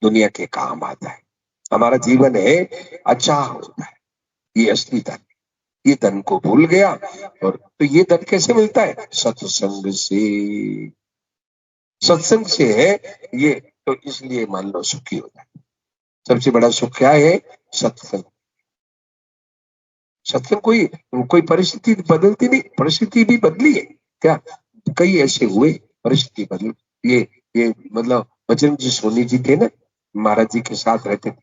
दुनिया के काम आ जाए, हमारा जीवन है अच्छा होता है। ये असली धन, ये धन को भूल गया। और तो ये धन कैसे मिलता है, सत्संग से, सत्संग से है ये। तो इसलिए मान लो सुखी हो जाए। सबसे बड़ा सुख क्या है, सत्संग। सत्संग कोई परिस्थिति बदलती नहीं, परिस्थिति भी बदली है क्या, कई ऐसे हुए परिस्थिति बदली। ये मतलब बजरंग जी सोनी जी थे ना, महाराज जी के साथ रहते थे।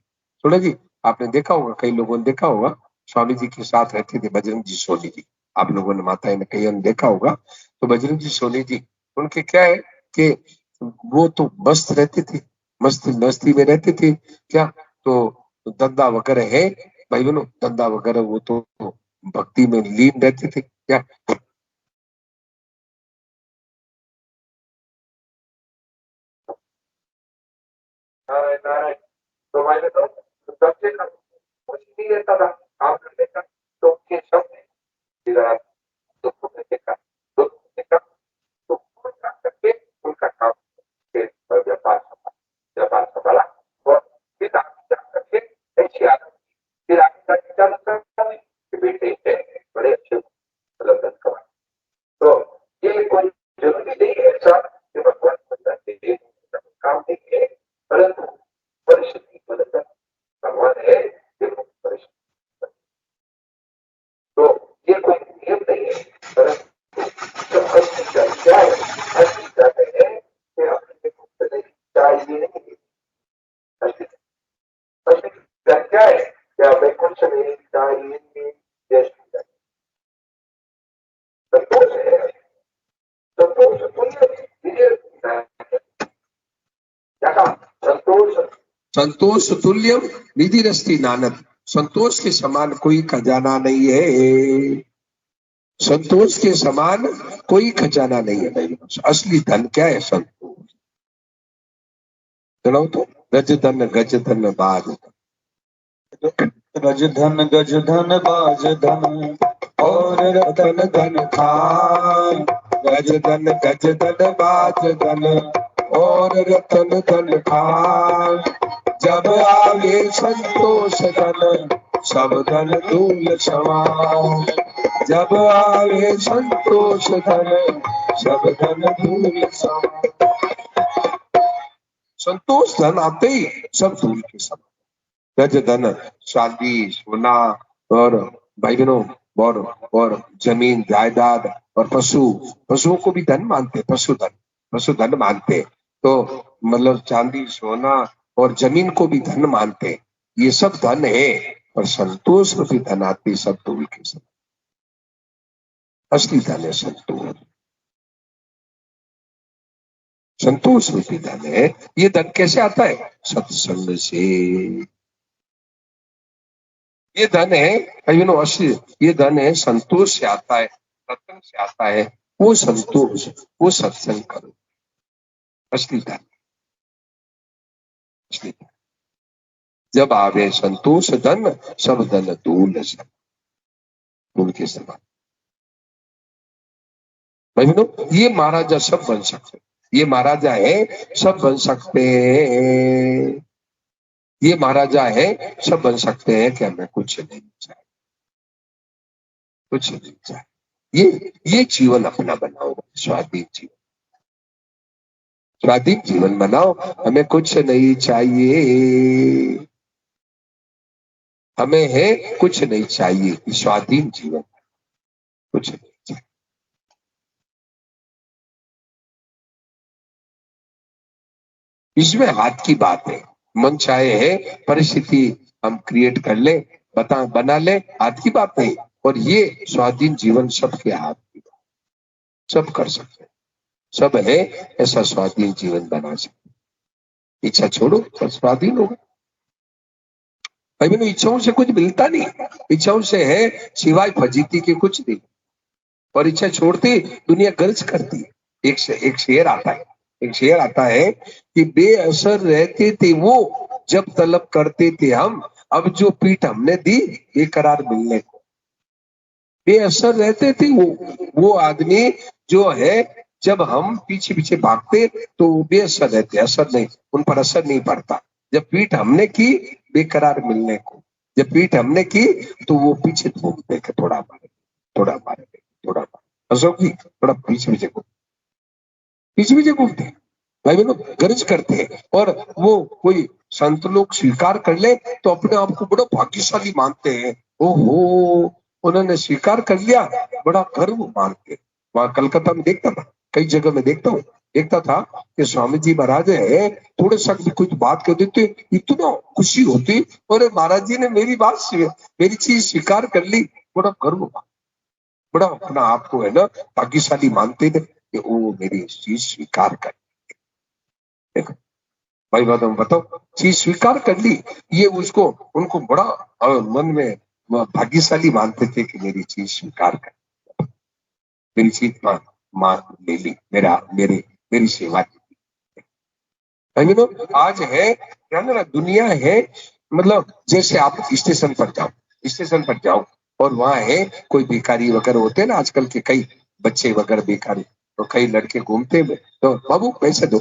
सोना जी आपने देखा होगा, कई लोगों ने देखा होगा, स्वामी जी के साथ रहते थे बजरंग जी सोनी जी। आप लोगों ने माताएं ने कई ने देखा होगा। तो बजरंग जी सोनी जी, उनके क्या है कि वो तो मस्त रहते थे, मस्ती में रहते थे क्या। तो धंधा वगैरह है भाई बहनों, धंधा वगैरह वो तो भक्ति में लीन रहते थे क्या। तो भाई तो सबसे कुछ नहीं रहता था काम करने का, तो उनके शब्द दुख में देखा, दुख में देखा, तो उनका करके उनका काम व्यापार संभाला। और फिर आगे जा करके ऐसी आदत, फिर आगे जाके क्या लगता है कि बेटे बड़े अच्छे मतलब धन कमाए। तो ये कोई जरूरी नहीं है ऐसा कि भगवान बताते काम नहीं है, परंतु परिस्थिति बदलता भगवान है कि परिस्थिति। तो ये कोई नियम नहीं है, परंतु क्या है, असली जाते हैं कि अपने को चाहिए नहीं, असली क्या है, क्या वैकुंठ में चाहिए, संतोष है, संतोष तुल्य संतोष तुल्यम निधि रस्ती नानक, संतोष के समान कोई खजाना नहीं है। संतोष के समान कोई खजाना नहीं है भाई। असली धन क्या है? संतोष। सुनाओ तो, रज धन गज धन बाज धन। रज धन गज धन बाज धन और रतन धन खान। रज धन गज धन बाज धन और रतन धन खान। जब आवे संतोष धन सब धन धूल समान। जब आवे संतोष धन सब धन धूल समान। संतोष धन आते ही सब धूल के समान। रज धन चांदी सोना और भाई बहनों और जमीन जायदाद और पशुओं को भी धन मानते, पशु धन मानते। तो मतलब चांदी सोना और जमीन को भी धन मानते। ये सब धन है, और संतोष रूपी धन आते सब धूल के समान। असली धन है संतोष। संतोष रूपी धन है। ये धन कैसे आता है? सत्संग से। ये धन है भाई बहनों, असली ये धन है संतोष से आता है, सत्संग से आता है। वो संतोष, वो सत्संग करो। असली धन, असली धन। जब आवे संतोष धन सब धन धूल धूल के समान। भाई बहनों, ये महाराजा सब बन सकते, ये महाराजा है सब बन सकते हैं। ये महाराजा है सब बन सकते हैं कि हमें कुछ नहीं चाहिए, कुछ नहीं चाहिए। ये जीवन अपना बनाओ, स्वाधीन जीवन, स्वाधीन जीवन बनाओ। हमें कुछ नहीं चाहिए, हमें है कुछ नहीं चाहिए। स्वाधीन जीवन, कुछ नहीं चाहिए। इसमें हाथ की बात है। मन चाहे है परिस्थिति हम क्रिएट कर ले, बना ले, हाथ की बात नहीं। और ये स्वाधीन जीवन सबके हाथ की बात, सब कर सकते हैं, सब है ऐसा स्वाधीन जीवन बना सकते। इच्छा छोड़ो तो स्वाधीन होगा। भाई बहनों, इच्छाओं से कुछ मिलता नहीं, इच्छाओं से है सिवाय फजीती के कुछ नहीं। और इच्छा छोड़ते दुनिया गर्ज करती है। एक शेर आता है, एक शेर आता है कि बेअसर रहते थे वो जब तलब करते थे हम, अब जो पीठ हमने दी बेकरार मिलने को। बेअसर रहते थे वो आदमी जो है, जब हम पीछे पीछे भागते तो बेअसर रहते, असर नहीं, उन पर असर नहीं पड़ता। जब पीठ हमने की बेकरार मिलने को, जब पीठ हमने की तो वो पीछे घूमते कि थोड़ा मारे, थोड़ा मारे, थोड़ा मारे, अशोक जी थोड़ा पीछे पीछे घूमते, पीछे पीछे घूमते भाई बहनों, गर्ज करते हैं। और वो कोई संत लोग स्वीकार कर ले तो अपने आप को बड़ा भाग्यशाली मानते हैं। ओहो, उन्होंने स्वीकार कर लिया, बड़ा गर्व मानते। वहां कलकत्ता में देखता था, कई जगह में देखता था कि स्वामी जी महाराज है, थोड़े सा भी कुछ बात कर देते इतना खुशी होती, और महाराज जी ने मेरी चीज स्वीकार कर ली, बड़ा गर्व, बड़ा अपना आप को है ना भाग्यशाली मानते थे कि वो मेरी चीज स्वीकार कर। देखो भाई बताओ, चीज स्वीकार कर ली, ये उसको उनको बड़ा मन में भाग्यशाली मानते थे कि मेरी चीज स्वीकार कर, मेरी चीज मां ले ली, मेरी सेवा की। आज है क्या ना, दुनिया है मतलब जैसे आप स्टेशन पर जाओ और वहां है कोई भिखारी वगैरह होते हैं ना, आजकल के कई बच्चे वगैरह भिखारी, तो कई लड़के घूमते हैं, तो बाबू पैसे दो,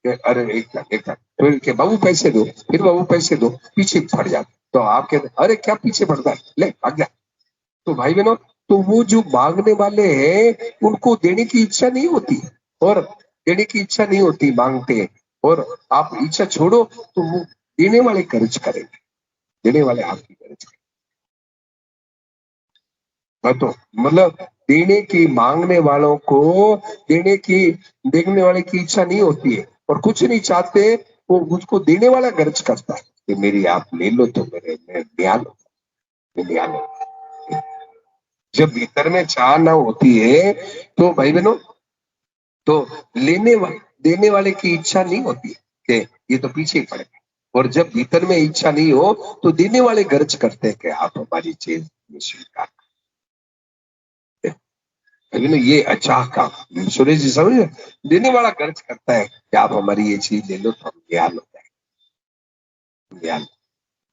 अरे एक लाख फिर के बाबू पैसे दो, फिर बाबू पैसे दो, पीछे पड़ जाते। तो आप कहते अरे क्या पीछे पड़ता है, ले भाग जा। तो भाई बहनों, तो वो जो मांगने वाले हैं उनको देने की इच्छा नहीं होती, और देने की इच्छा नहीं होती, मांगते हैं। और आप इच्छा छोड़ो तो वो देने वाले खर्च करेंगे, देने वाले आपकी खर्च करेंगे। तो मतलब देने की, मांगने वालों को देने वाले की इच्छा नहीं होती है, और कुछ नहीं चाहते, वो मुझको देने वाला खर्च करता है कि मेरी आप ले लो तो मैं लिया लो। जब भीतर में चाह ना होती है तो भाई बहनों, तो देने वाले की इच्छा नहीं होती कि ये तो पीछे ही पड़े, और जब भीतर में इच्छा नहीं हो तो देने वाले गर्ज करते हैं कि आप हमारी चीज स्वीकार करें। ये अच्छा काम सुरेश जी समझ रहे? देने वाला गर्ज करता है कि आप हमारी ये चीज ले लो तो हम ज्ञान हो जाए ज्ञान।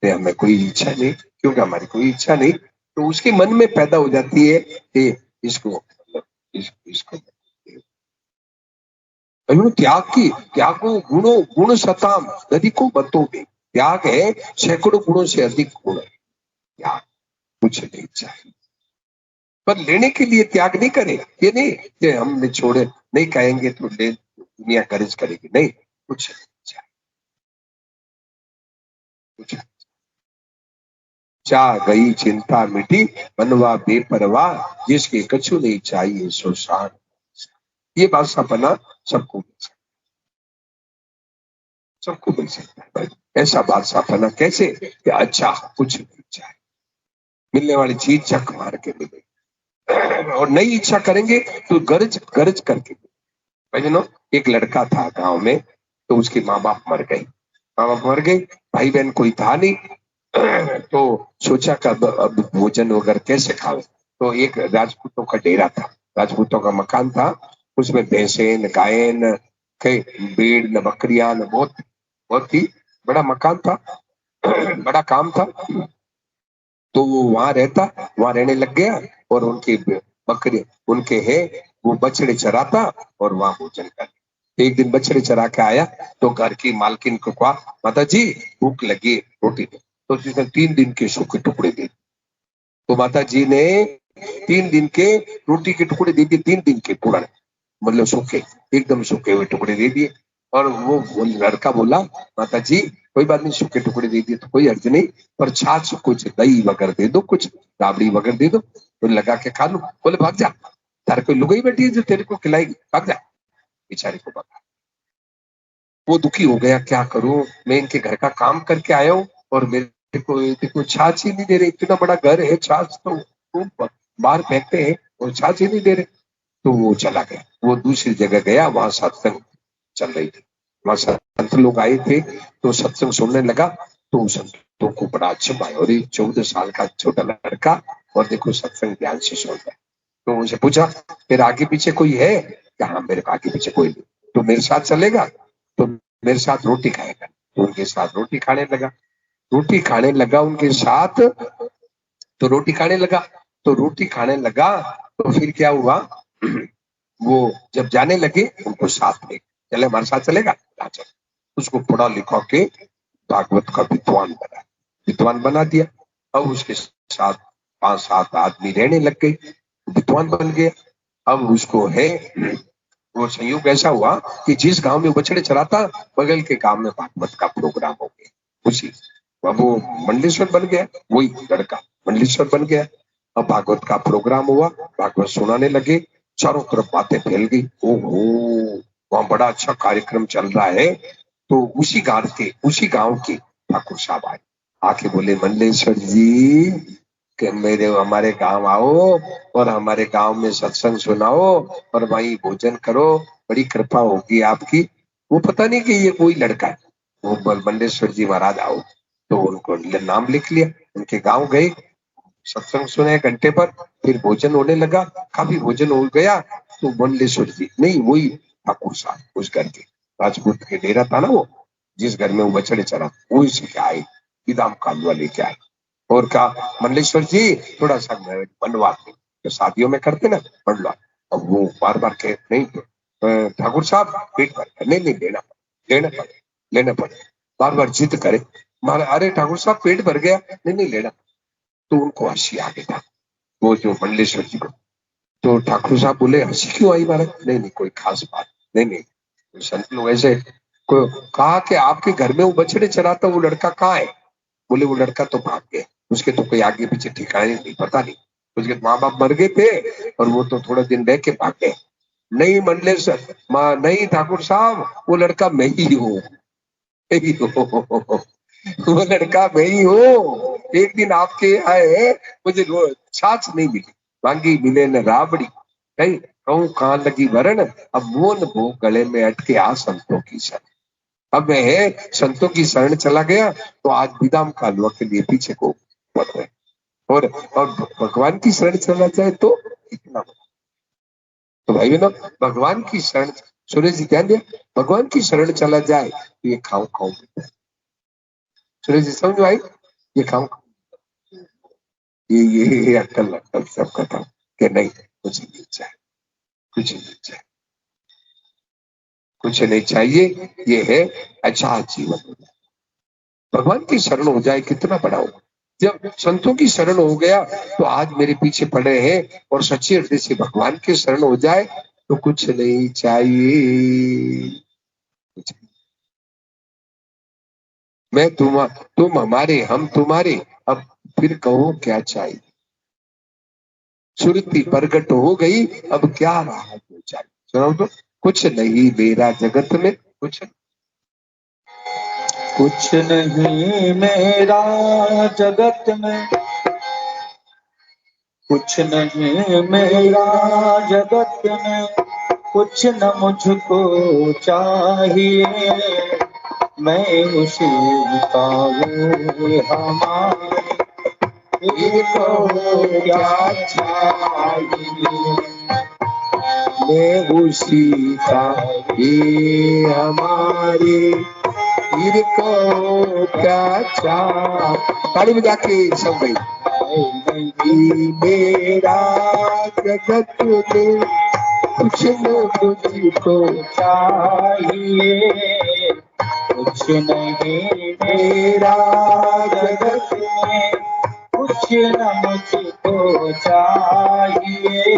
हमें कोई इच्छा नहीं, क्योंकि हमारी कोई इच्छा नहीं, तो उसके मन में पैदा हो जाती है कि इसको इसको त्याग की त्यागो गुणों गुण शताम अधिको बतो में त्याग है सैकड़ों गुणों से अधिक गुण है। त्याग कुछ नहीं चाहिए, पर लेने के लिए त्याग नहीं करे। ये नहीं कि हमने छोड़े नहीं कहेंगे तो ले दुनिया कर्ज करेगी, नहीं कुछ नहीं चाहिए कुछ। चा गई चिंता मिटी मनवा बेपरवाह जिसके कछु नहीं चाहिए सो शान। ये बादशाहपना सबको मिल सकता, सबको मिल सकता है भाई। ऐसा बादशाहपना कैसे कि अच्छा कुछ नहीं चाहिए, मिलने वाली चीज चक मार के मिले, और नई इच्छा करेंगे तो गरज गरज करके। भाई जनों, एक लड़का था गांव में, तो उसके माँ बाप मर गए, माँ बाप मर गए, भाई बहन कोई था नहीं, तो सोचा कि अब भोजन वगैरह कैसे खाओ। तो एक राजपूतों का डेरा था, राजपूतों का मकान था, उसमें भैंसे न गायें न भेड़ न बकरियां न बहुत ही बड़ा मकान था, बड़ा काम था। तो वो वहां रहता, वहां रहने लग गया, और उनके बकरे उनके है वो बछड़े चराता और वहां भोजन कर। एक दिन बछड़े चरा के आया तो घर की मालकिन को कहा, माता जी भूख लगी रोटी दो। तो जिसने 3 दिन के सूखे टुकड़े दे, तो माता जी ने 3 दिन के रोटी के टुकड़े दे दिए, 3 दिन के पूरा मतलब सूखे एकदम सूखे हुए टुकड़े दे दिए। और वो लड़का बोला, माता जी कोई बात नहीं, सूखे टुकड़े दे दिए तो कोई अर्ज नहीं, पर छाछ कुछ दही वगैरह दे दो, कुछ राबड़ी वगैरह दे दो तो लगा के खा लू। बोले भाग जा, तारे कोई लुगाई बैठी है जो तेरे को खिलाएगी, भाग जा। बेचारे को भगा, वो दुखी हो गया, क्या करूं, मैं इनके घर का काम करके आया हूँ और मेरे को देखो छाछ ही नहीं दे रहे, इतना बड़ा घर है, छाछ तो बाहर फेंकते हैं और छाछ ही नहीं दे रहे। तो वो चला गया, वो दूसरी जगह गया, वहां सत्संग चल रही थी, वहां संत लोग आए थे, तो सत्संग सुनने लगा। तो संतों को बड़ा अच्छा पाया, और 14 साल का छोटा लड़का, और देखो सत्संग ध्यान से सुनता है। तो उनसे पूछा, फिर आगे पीछे कोई है? कहा मेरे को आगे पीछे कोई नहीं, तो मेरे साथ चलेगा? तो मेरे साथ रोटी खाएगा। तो उनके साथ रोटी खाने लगा, रोटी खाने लगा उनके साथ, तो रोटी खाने लगा, तो रोटी खाने लगा, तो फिर क्या हुआ, वो जब जाने लगे उनको साथ में चले, हमारे साथ चलेगा, चल। उसको पढ़ा लिखा के भागवत का विद्वान बना दिया। अब उसके साथ 5-7 आदमी रहने लग गए, विद्वान बन गया। अब उसको है, वो संयोग ऐसा हुआ कि जिस गांव में बछड़े चराता, बगल के गांव में भागवत का प्रोग्राम हो गया उसी। अब वो मंडलेश्वर बन गया, वही लड़का मंडलेश्वर बन गया। अब भागवत का प्रोग्राम हुआ, भागवत सुनाने लगे, चारों तरफ बातें फैल गई, ओहो वहां बड़ा अच्छा कार्यक्रम चल रहा है। तो उसी गांव के ठाकुर साहब आए, आके बोले, मंडलेश्वर जी कि मेरे हमारे गांव आओ और हमारे गांव में सत्संग सुनाओ और वहीं भोजन करो, बड़ी कृपा होगी आपकी। वो पता नहीं कि ये कोई लड़का है, वो मंडेश्वर जी महाराज आओ। तो उनको नाम लिख लिया, उनके गांव गए, सत्संग सुने घंटे पर, फिर भोजन होने लगा, काफी भोजन हो गया। तो मंडलेश्वर जी नहीं, वही ठाकुर साहब उस घर के राजपूत के डेरा था ना, वो जिस घर में वो बछड़े चरा, वो इसी के आए, इदाम कालवा लेके आए और कहा, मंडलेश्वर जी थोड़ा सा बनवा दो, तो शादियों में करते ना बनवा। अब वो बार बार कहे, नहीं ठाकुर साहब पेट भर गया, नहीं नहीं लेना पड़े, बार बार जिद करे, अरे ठाकुर साहब पेट भर गया, नहीं नहीं लेना। तो उनको हंसी आ गई था, वो जो मंडलेश्वर जी को। तो ठाकुर साहब बोले, हंसी क्यों आई महाराज? नहीं नहीं कोई खास बात नहीं, नहीं संत लोग ऐसे को कहा कि आपके घर में वो बछड़े चराता वो लड़का कहाँ है? बोले वो लड़का तो भाग गया, उसके तो कोई आगे पीछे ठिकाने नहीं, पता नहीं, उसके माँ बाप मर गए थे और वो तो थोड़ा दिन रह के भाग गए। नहीं मंडलेश्वर नहीं ठाकुर साहब, वो लड़का मैं ही हूँ, मैं ही हूँ, वो लड़का मैं ही हूँ। एक दिन आपके आए, मुझे छाछ नहीं मिली, वांगी मिले न राबड़ी, कहीं कहूँ कहाँ लगी वरण, अब मोन भो गले में अटके आ संतों की शरण। अब वह संतों की शरण चला गया तो आज बिदाम का हलवा के लिए पीछे को पड़ रहे, और भगवान की शरण चला जाए तो इतना। तो भाई बहनों, भगवान की शरण, सूर्य जी ध्यान दिया, भगवान की शरण चला जाए तो ये खाऊं खाऊं, सूर्य जी समझ आई, ये खाऊं खाऊं, ये अक्कल अक्कल सबका था कि नहीं, कुछ नहीं चाहिए, कुछ नहीं चाहिए, कुछ नहीं चाहिए, ये है अच्छा जीवन। भगवान की शरण हो जाए कितना बड़ा हो। जब संतों की शरण हो गया तो आज मेरे पीछे पड़े हैं, और सच्चे हृदय से भगवान की शरण हो जाए तो कुछ नहीं चाहिए, कुछ नहीं। मैं तुम हमारे, हम तुम्हारे, अब फिर कहो क्या चाहिए। सुरती प्रगट हो गई, अब क्या रहा जो चाहिए। सुनाओ तो, कुछ नहीं मेरा जगत में, कुछ नहीं मेरा जगत में, कुछ नहीं मेरा जगत में, कुछ न मुझको चाहिए, मैं उसी का हूँ हमारे, को क्या चाहिए, मैं उसी का ये हमारे, फिर को क्या चाह। ताली बजा के सब गई। नहीं मेरा जगत में, कुछ न मुझको चाहिए, कुछ नहीं मेरा जगत में, कुछ न मुझको चाहिए,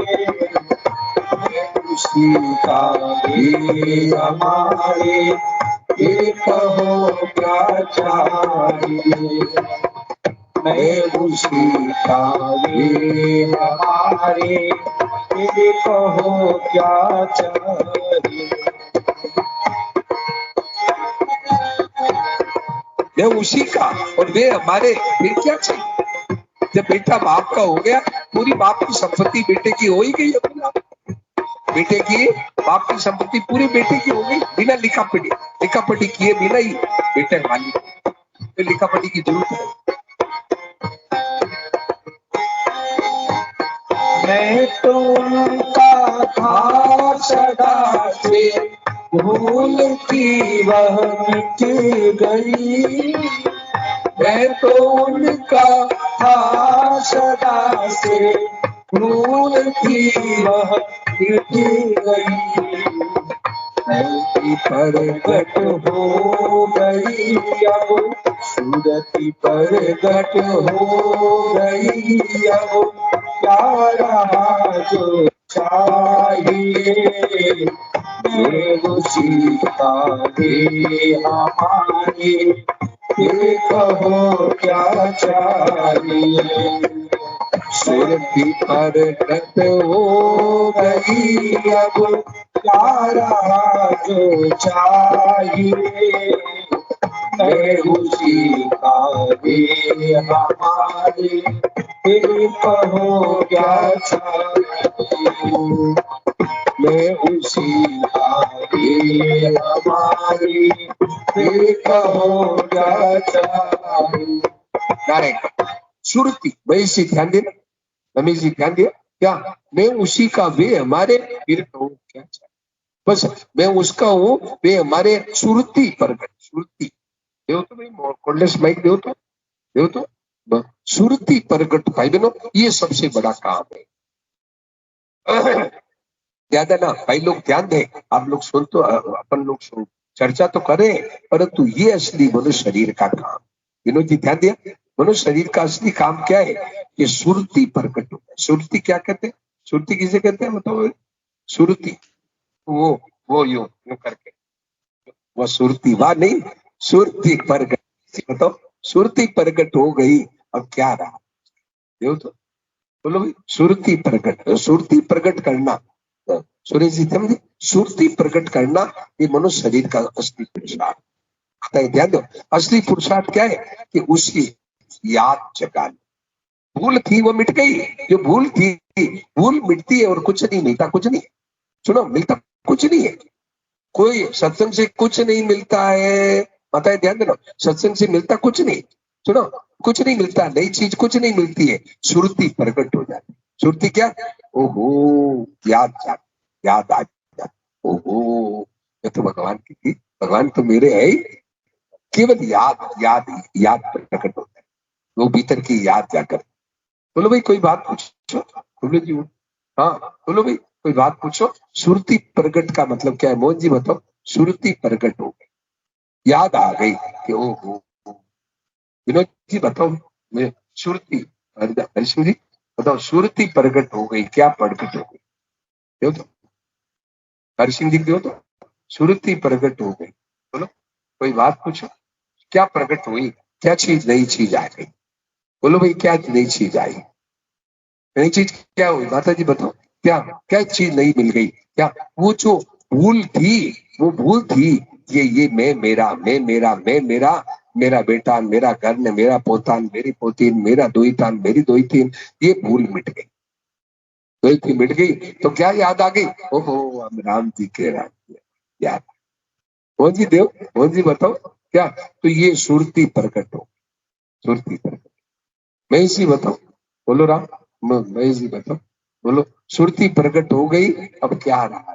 उसी का ये हमारे, ये कहो क्या चाहिए, मैं उसी का ये हमारे, ये कहो क्या चाहिए। मैं उसी का और वे हमारे, फिर क्या चाहिए। जब बेटा बाप का हो गया, पूरी बाप की संपत्ति बेटे की हो ही गई है। बेटे की बाप की संपत्ति पूरी बेटे की हो गई, बिना लिखापटी किए बिना ही बेटे मालिक, तो लिखापटी की जरूरत है। मैं तो उनका था सदा से, भूल की वह मिट गई, मैं तो उनका था सदा से, भूल की वह मिट गई, धरती प्रगट हो गई अब, सूरत प्रगट हो गई अब, क्या रहा जो चाहिए, मैं उसी का वे हमारे, ये कहो क्या चाहिए, सूरती प्रगट हो गई अब, क्या रहा जो चाहिए, मैं उसी का वे हमारे, फिर कहो क्या चाहिए, मैं उसी का वे हमारे, फिर कहो क्या चाहिए। सुरती वैसी ध्यान देना, रमेश जी ध्यान दिया क्या, मैं उसी का वे हमारे, फिर कहो क्या चाहिए। बस मैं उसका हूँ, वे हमारे, सुरती प्रगट, सुरती देव तो भाई कॉर्डलेस माइक देव तो सुरती प्रगट। भाई बहनों, ये सबसे बड़ा काम है। ज्यादा ना भाई लोग ध्यान दें, आप लोग सुन तो, अपन लोग सुन, चर्चा तो करें, परंतु ये असली मनुष्य शरीर का काम। विनोद जी ध्यान दिया, मनुष्य शरीर का असली काम क्या है, कि सुरती प्रकट होता है। सुरती क्या कहते हैं, सुरती किसे कहते हैं बताओ। सुरती वो यूं करके, वो सुरती वाह नहीं, सुरती प्रगट बताओ, सुरती प्रगट हो गई, अब क्या रहा देव तो बोलो भाई, सुरती प्रगट, सुरती प्रगट करना, सुरेश जी समझे, सुरती प्रकट करना ये मनुष्य शरीर का असली पुरुषार्थ है। ध्यान दो, असली पुरुषार्थ क्या है, कि उसकी याद जगानी। भूल थी वो मिट गई, जो भूल थी, भूल मिटती है और कुछ नहीं मिलता, कुछ नहीं। सुनो, मिलता कुछ नहीं है, कोई सत्संग से कुछ नहीं मिलता है, माता है ध्यान देना, सत्संग से मिलता कुछ नहीं। सुनो, कुछ नहीं मिलता, नई चीज कुछ नहीं मिलती है, श्रुति प्रकट हो जाती। श्रुति क्या? ओहो, याद याद आ जाती। ओहो, ये तो भगवान की थी, भगवान तो मेरे है ही। केवल याद याद याद प्रकट होता है, वो भीतर की याद जाकर। बोलो भाई कोई बात पूछो। बोलो जी, हाँ बोलो भाई कोई बात पूछो। सुरती प्रकट का मतलब क्या है? मोहन जी बताओ। सुरती प्रकट हो गई, याद आ गई कि ओहो। विनोद जी बताओ। मैं सुरती, हरिसिंह जी बताओ, सुरती प्रकट हो गई, क्या प्रकट हो गई? दो तो, हरिसिंह जी दो तो, सुरती प्रकट हो गई। बोलो कोई बात पूछो, क्या प्रकट हुई? क्या चीज, नई चीज आ गई? बोलो भाई क्या नई चीज आई? नई चीज क्या हुई? माता जी बताओ, क्या क्या चीज नई मिल गई? क्या वो जो भूल थी, वो भूल थी, ये मैं मेरा, मेरा बेटा, मेरा घर, मेरा पोतान, मेरी पोतीन, मेरा दोईतान, मेरी दोईतीन, ये भूल मिट गई। दोईती मिट गई तो क्या याद आ गई? ओहो, हम राम जी के राम जी याद। मोहन जी देव, मोहन जी बताओ क्या? तो ये सुरती प्रकट हो, सुरती प्रकट। महेश जी बताओ, बोलो राम, महेश जी बताओ, बोलो। सुरती प्रकट हो गई, अब क्या रहा?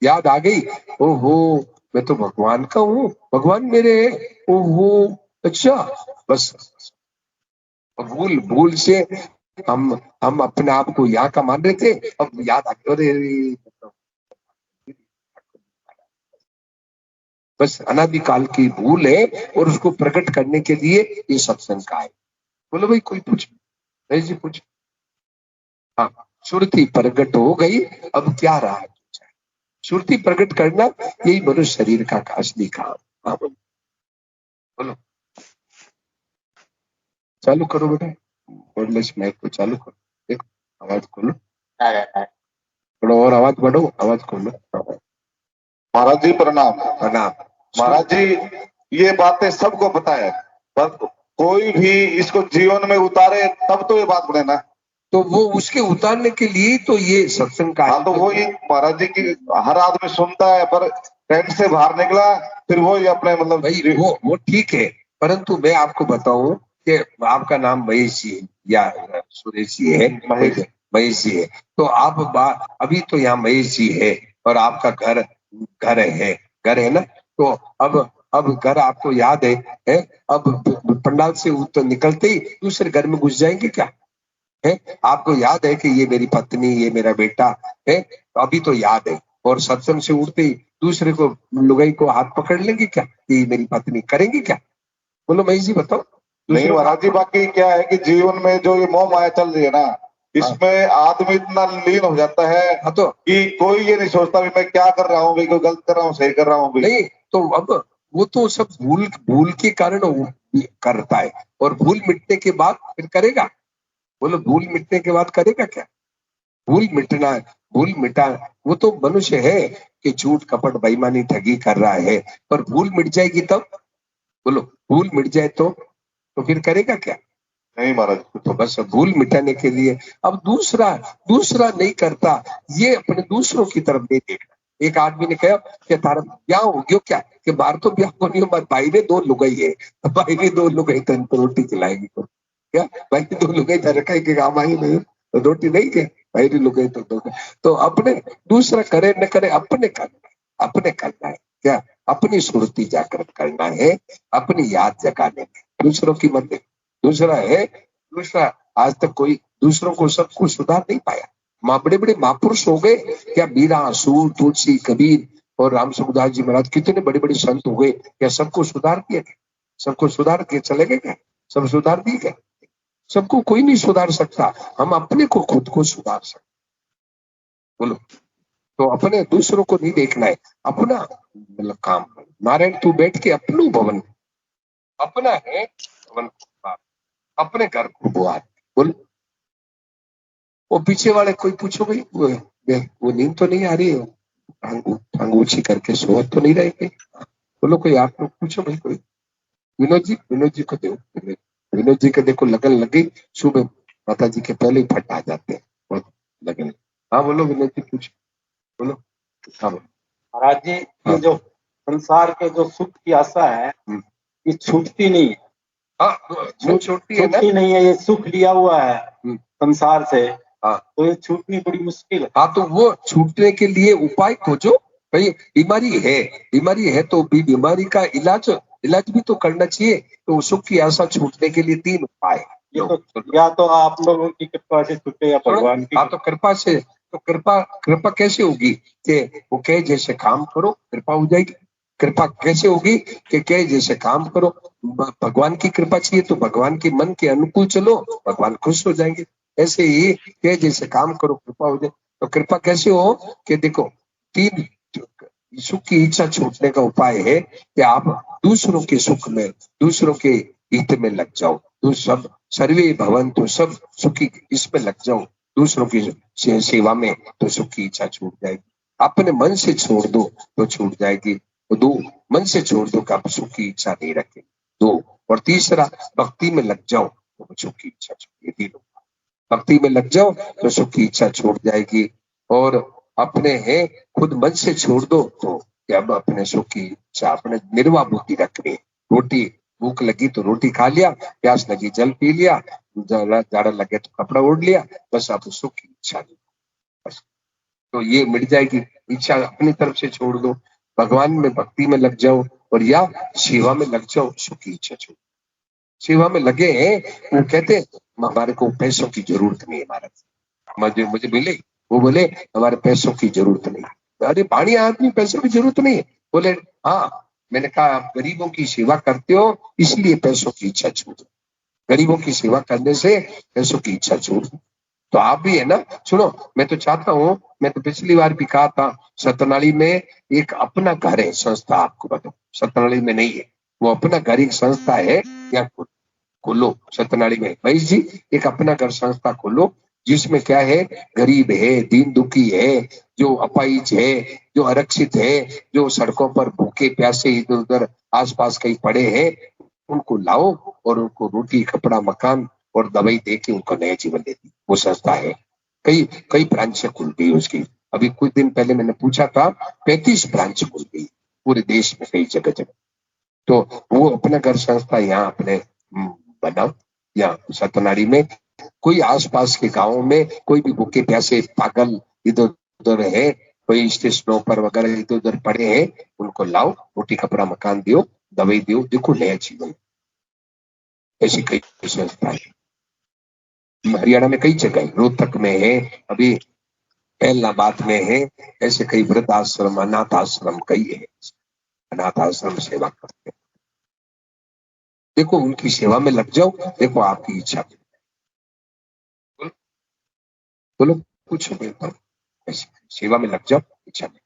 याद आ गई, ओहो मैं तो भगवान का हूँ, भगवान मेरे हैं, ओहो अच्छा। बस भूल भूल से हम अपने आप को यहाँ का मान रहे थे, अब याद आ गया, अरे बस अनादिकाल की भूल है और उसको प्रकट करने के लिए ये सत्संग का है। बोलो भाई कोई पूछ, महेश जी पूछ। हाँ, सुरती प्रकट हो गई, अब क्या रहा? सुरती प्रकट करना, यही मनुष्य शरीर का असली काम। हाँ बोलो, चालू करो बेटा, वर्डलेस माइक को चालू करो, देखो आवाज खोलो, थोड़ा और आवाज बढ़ो, आवाज खोलो। महाराज जी प्रणाम। प्रणाम। महाराज जी, ये बातें सबको पता है, पर कोई भी इसको जीवन में उतारे तब तो ये बात बने ना। तो वो उसके उतारने के लिए तो ये सत्संग का हाँ, तो वो ये महाराज जी की हर आदमी सुनता है, पर टेंट से बाहर निकला फिर वो ही अपने मतलब भाई वो ठीक है, परंतु मैं आपको बताऊं कि आपका नाम महेश जी है या सुरेश जी है? महेश जी है। तो आप अभी तो यहाँ महेश जी है और आपका घर घर है, घर है ना? तो अब घर आपको याद है? अब पंडाल से तो निकलते ही दूसरे घर में घुस जाएंगे क्या? है आपको याद है कि ये मेरी पत्नी, ये मेरा बेटा है? तो अभी तो याद है, और सत्संग से उठते ही दूसरे को, लुगाई को हाथ पकड़ लेंगे क्या कि ये मेरी पत्नी? करेंगे क्या? बोलो महेश जी बताओ। नहीं महाराज जी, बाकी क्या है कि जीवन में जो ये मोह माया चल रही है ना, इसमें आदमी इतना लीन हो जाता है तो कि कोई ये नहीं सोचता भी मैं क्या कर रहा हूँ, कोई गलत कर रहा हूँ, सही कर रहा हूँ। नहीं, तो अब वो तो सब भूल भूल के कारण वो करता है, और भूल मिटने के बाद फिर करेगा? बोलो भूल मिटने के बाद करेगा क्या? भूल मिटना, भूल मिटा, वो तो मनुष्य है कि झूठ कपट बेईमानी ठगी कर रहा है, पर भूल मिट जाएगी तब। बोलो भूल मिट जाए तो फिर करेगा क्या? नहीं महाराज। तो बस भूल मिटाने के लिए अब दूसरा दूसरा नहीं करता, ये अपने दूसरों की तरफ नहीं देखना। एक आदमी ने कहा कि तारा ब्याह हो गयो क्या? कि बाहर तो ब्याह को नहीं, भाई ने दो लुगाई है, भाई ने दो लुगाई तन तो रोटी खिलाएगी तो क्या? भाई ने दो लुगाई रखा के काम आई नहीं, तो रोटी नहीं के भाई ने लुगाई तो दो। तो अपने दूसरा करे न करे, अपने करना है, अपने करना है क्या? अपनी सुरती जागृत करना है, अपनी याद जगाने में, दूसरों की मत देखो। दूसरा है, दूसरा आज तक कोई दूसरों को सबको सुधार नहीं पाया। बड़े बड़े महापुरुष हो गए क्या? मीरा, सूर, तुलसी, कबीर और राम सुखदास जी महाराज, कितने बड़े बड़े संत हो गए क्या? सबको सुधार दिया क्या? सबको सुधार के चले गए क्या? सब सुधार दिए क्या? सबको कोई नहीं सुधार सकता, हम अपने को खुद को सुधार सकते। बोलो, तो अपने दूसरों को नहीं देखना है, अपना मतलब काम। नारायण तू बैठ के अपनू भवन, अपना है भवन, अपने घर को बुआ। बोल, वो पीछे वाले कोई पूछो भाई, वो नींद तो नहीं आ रही है? टांग ऊंची करके सो तो नहीं रहे? बोलो कोई आप लोग पूछो भाई कोई। विनोद जी को दो, विनोद जी के देखो लगन लग गई, सुबह माता जी के पहले ही फट आ जाते हैं बहुत लगन। हाँ बोलो विनोद जी पूछो, बोलो। हाँ बोलो। महाराज जी, ये जो संसार के जो सुख की आशा है ये छूटती नहीं है। हाँ, छूटती है ना? छूटती नहीं है, ये सुख लिया हुआ है संसार से। हाँ, तो ये छूटनी बड़ी मुश्किल है। हाँ, तो वो छूटने के लिए उपाय खोजो भाई। बीमारी है तो भी बीमारी का इलाज भी तो करना चाहिए। तो सुख की आशा छूटने के लिए 3 उपाय है। ये तो या तो आप लोगों की कृपा से छूटे या भगवान की। हाँ, तो कृपा से, तो कृपा कैसे होगी कि वो कहे जैसे काम करो कृपा हो जाएगी। कृपा कैसे होगी कि कहे जैसे काम करो। भगवान की कृपा चाहिए तो भगवान के मन के अनुकूल चलो, भगवान खुश हो जाएंगे। ऐसे ही कहे जैसे काम करो कृपा हो जाए। तो कृपा कैसे हो कि देखो 3 सुख की इच्छा छूटने का उपाय है कि आप दूसरों के सुख में, दूसरों के हित में लग जाओ। तो सब सर्वे भवन्तु, सब सुखी इसमें लग जाओ, दूसरों की सेवा में, तो सुख की इच्छा छूट जाएगी। अपने मन से छोड़ दो तो छूट जाएगी। तो 2 मन से छोड़ दो कि आप सुख की इच्छा नहीं रखें। 2 और तीसरा भक्ति में लग जाओ तो सुख की इच्छा छूट। 3 भक्ति में लग जाओ तो सुख की इच्छा छूट जाएगी। और अपने है खुद मन से छोड़ दो तो अब अपने सुख की इच्छा, अपने निर्वाह बुद्धि रखनी। रोटी भूख लगी तो रोटी खा लिया, प्यास लगी जल पी लिया, जाड़ा लगे तो कपड़ा ओढ़ लिया, बस आप सुख की इच्छा नहीं, बस तो ये मिट जाएगी। इच्छा अपनी तरफ से छोड़ दो, भगवान में भक्ति में लग जाओ और या सेवा में लग जाओ, सुख की इच्छा छोड़। सेवा में लगे हैं, वो कहते हमारे को पैसों की जरूरत नहीं है महाराज, मुझे मिले, वो बोले हमारे पैसों की जरूरत नहीं। अरे बढ़िया आदमी, पैसों की जरूरत नहीं है। बोले हाँ, मैंने कहा आप गरीबों की सेवा करते हो इसलिए पैसों की इच्छा छूट। गरीबों की सेवा करने से पैसों की इच्छा छूट। तो आप भी है ना, सुनो, मैं तो चाहता हूँ, मैं तो पिछली बार भी कहा था, सतनाली में एक अपना घर है संस्था, आपको बताओ सतनाली में नहीं है, वो अपना घर एक संस्था है, या खोलो सतनाली में भाई जी, एक अपना घर संस्था खोलो, जिसमें क्या है, गरीब है, दीन दुखी है, जो अपाहिज है, जो आरक्षित है, जो सड़कों पर भूखे प्यासे इधर उधर आसपास कहीं पड़े हैं, उनको लाओ और उनको रोटी कपड़ा मकान और दवाई दे के उनको नया जीवन देती वो संस्था है। कई कई ब्रांच खुल गई उसकी। अभी कुछ दिन पहले मैंने पूछा था, 35 ब्रांच खुल गई पूरे देश में, कई जगह जगह। तो वो अपना घर संस्था यहाँ अपने बनाओ, या सतनारी में कोई आसपास के गांवों में कोई भी भूखे प्यासे पागल इधर उधर है, कोई स्टेशनों पर वगैरह इधर उधर पड़े हैं, उनको लाओ, रोटी कपड़ा मकान दियो, दवाई दियो, देखो नया जीवन। ऐसी कई संस्थाएं हरियाणा में कई जगह, रोहतक में है, अभी इलाहाबाद में है, ऐसे कई वृद्ध आश्रम अनाथ आश्रम कई है, अनाथ आश्रम सेवा करते हैं। देखो उनकी सेवा में लग जाओ, देखो आपकी इच्छा। बोलो पूछो, सेवा में लग जाओ, इच्छा में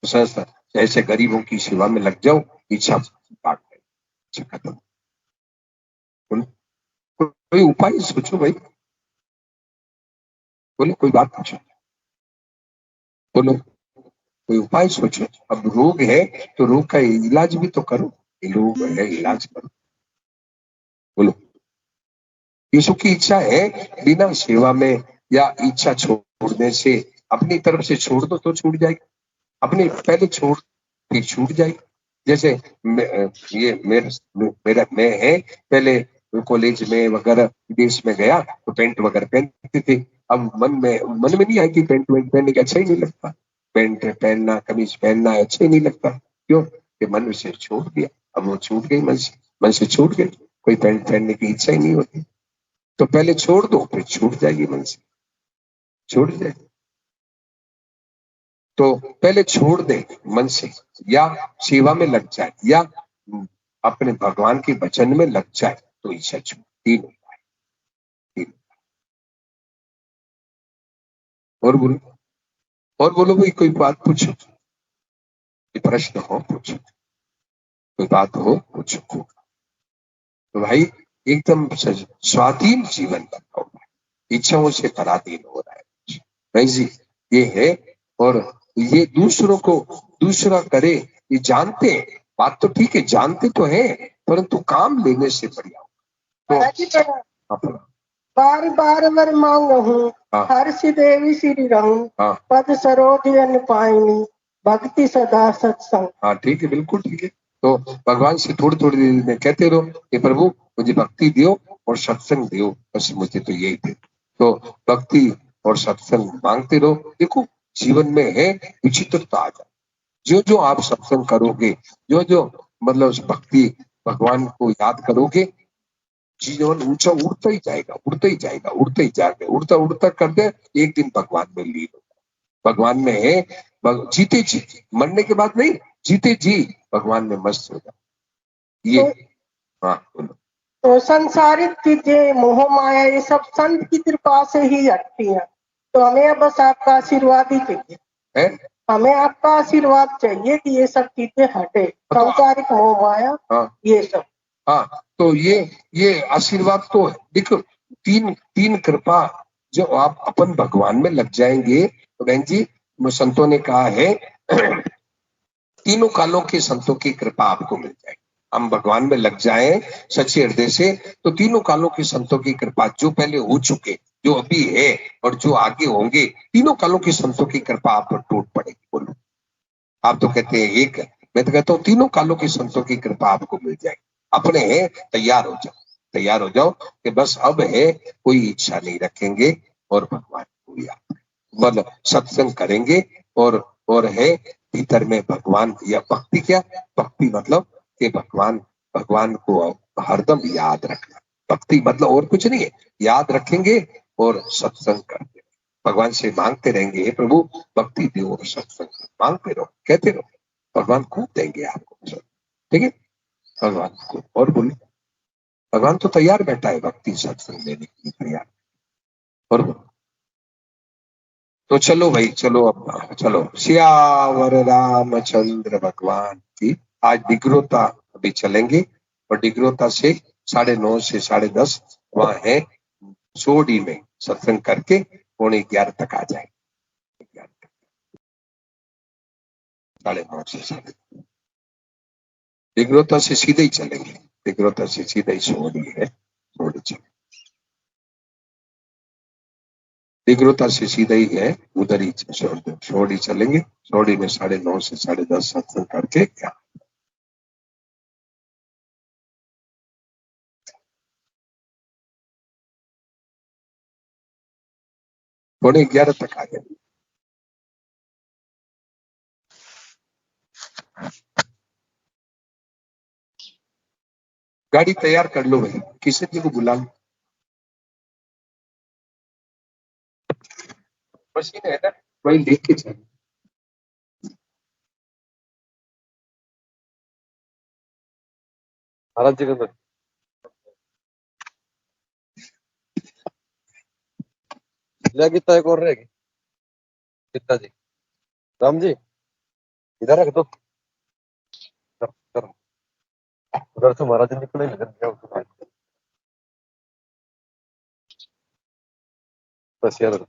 संस्था, ऐसे गरीबों की सेवा में लग जाओ, इच्छा भाग गई, इच्छा खत्म। कोई उपाय सोचो भाई, बोलो कोई बात पूछो, बोलो कोई उपाय सोचो। अब रोग है तो रोग का इलाज भी तो करो, रोग है इलाज करो, बोलो। यीशु की इच्छा है बिना सेवा में या इच्छा छोड़ने से, अपनी तरफ से छोड़ दो तो छूट जाएगी, अपने पहले छोड़ फिर छूट जाएगी। जैसे ये मेरा मैं है, पहले कॉलेज में वगैरह विदेश में गया तो पैंट वगैरह पहनती थी, अब मन में नहीं आया कि पैंट वैंट पहनने का अच्छा ही नहीं लगता, पैंट पहनना कमीज पहनना अच्छा ही नहीं लगता, क्यों कि मन से छोड़ दिया, अब वो छूट गई, मन से छूट गई, कोई पैंट पहनने की इच्छा ही नहीं होती। तो पहले छोड़ दो फिर छूट जाएगी, मन से छूट जाएगी। तो पहले छोड़ दे मन से, या सेवा में लग जाए, या अपने भगवान के वचन में लग जाए, तो इच्छा छूट। 3 उपाय। और बोलो भाई, कोई बात पूछो, कोई प्रश्न हो पूछो, कोई बात हो पूछो। तो भाई एकदम स्वाधीन जीवन बनाओ, इच्छाओं से पराधीन हो रहा है भाई जी, ये है। और ये दूसरों को दूसरा करे, ये जानते हैं, बात तो ठीक है, जानते तो है, परंतु काम लेने से बढ़िया। तो बार बार वर मांग हूँ, हर सी देवी श्री रहूं, पद सरोज अन पाइनी, भक्ति सदा सत्संग। हाँ ठीक है, बिल्कुल ठीक है। तो भगवान से थोड़ी थोड़ी देर में कहते रहो कि प्रभु मुझे भक्ति दियो और सत्संग दियो, बस मुझे तो यही दे। तो भक्ति और सत्संग मांगते रहो। देखो जीवन में है विचित्रता आ जाए। जो जो आप सत्संग करोगे, जो जो मतलब उस भक्ति भगवान को याद करोगे, जीवन ऊंचा उड़ता ही जाएगा, उड़ता ही जाएगा, उड़ता ही जाएगा, उड़ता उड़ता करते एक दिन भगवान में लीन होगा। भगवान में है जीते जी, मरने के बाद नहीं, जीते जी भगवान में मस्त हो जाओ। ये हाँ बोलो। तो संसारिक चीजें, मोह माया, ये सब संत की कृपा से ही हटती हैं। तो हमें बस आपका आशीर्वाद ही चाहिए है? हमें आपका आशीर्वाद चाहिए कि ये सब चीजें हटे, संसारिक मोह माया। हाँ ये सब। हाँ, तो ये आशीर्वाद तो देखो, तीन कृपा जो आप अपन भगवान में लग जाएंगे तो बहन जी, संतों ने कहा है तीनों कालों के संतों की कृपा आपको मिल जाएगी। हम भगवान में लग जाएं सच्चे हृदय से तो तीनों कालों के संतों की कृपा, जो पहले हो चुके, जो अभी है और जो आगे होंगे, तीनों कालों के संतों की कृपा आप पर टूट पड़ेगी। बोलो, आप तो कहते हैं एक, मैं तो कहता हूँ तीनों कालों के संतों की कृपा आपको मिल जाएगी। अपने हैं तैयार हो जाओ, तैयार हो जाओ कि बस अब है कोई इच्छा नहीं रखेंगे और भगवान को याद मतलब सत्संग करेंगे और है भीतर में भगवान या भक्ति। क्या भक्ति मतलब कि भगवान को हरदम याद रखना। भक्ति मतलब और कुछ नहीं है, याद रखेंगे और सत्संग करते भगवान से मांगते रहेंगे, हे प्रभु भक्ति दो और सत्संग मांगते रहो, कहते रहो, भगवान खूब देंगे आपको। ठीक है, भगवान को और बोलो, भगवान तो तैयार बैठा है भक्ति सत्संग देने के लिए तैयार। और बोलो, तो चलो भाई, चलो अब चलो, सियावर रामचंद्र भगवान की। आज डिग्रोता अभी चलेंगे और डिग्रोता से 9:30 से 10:30 वहां है सोडी में सत्संग करके 11:15 तक आ जाए। 9:30 से 10:30 डिग्रोता से सीधे ही चलेंगे, डिग्रोता से सीधे ही सोडी है, सोडी चलेंगे। डिग्रोता से सीधा ही है, उधर ही सोडी चलेंगे। सोडी में 9:30 से 10:30 सत्संग करके क्या 11:15 तक आ जाएंगे। गाड़ी तैयार कर लो भाई, किसी जी को बुला लो। मशीन है ना, वही लेके चलो। महाराज जी का कितना एक और रहेगी, कितना जी, राम जी इधर रख दो, उधर से महाराज जी निकले बस यार।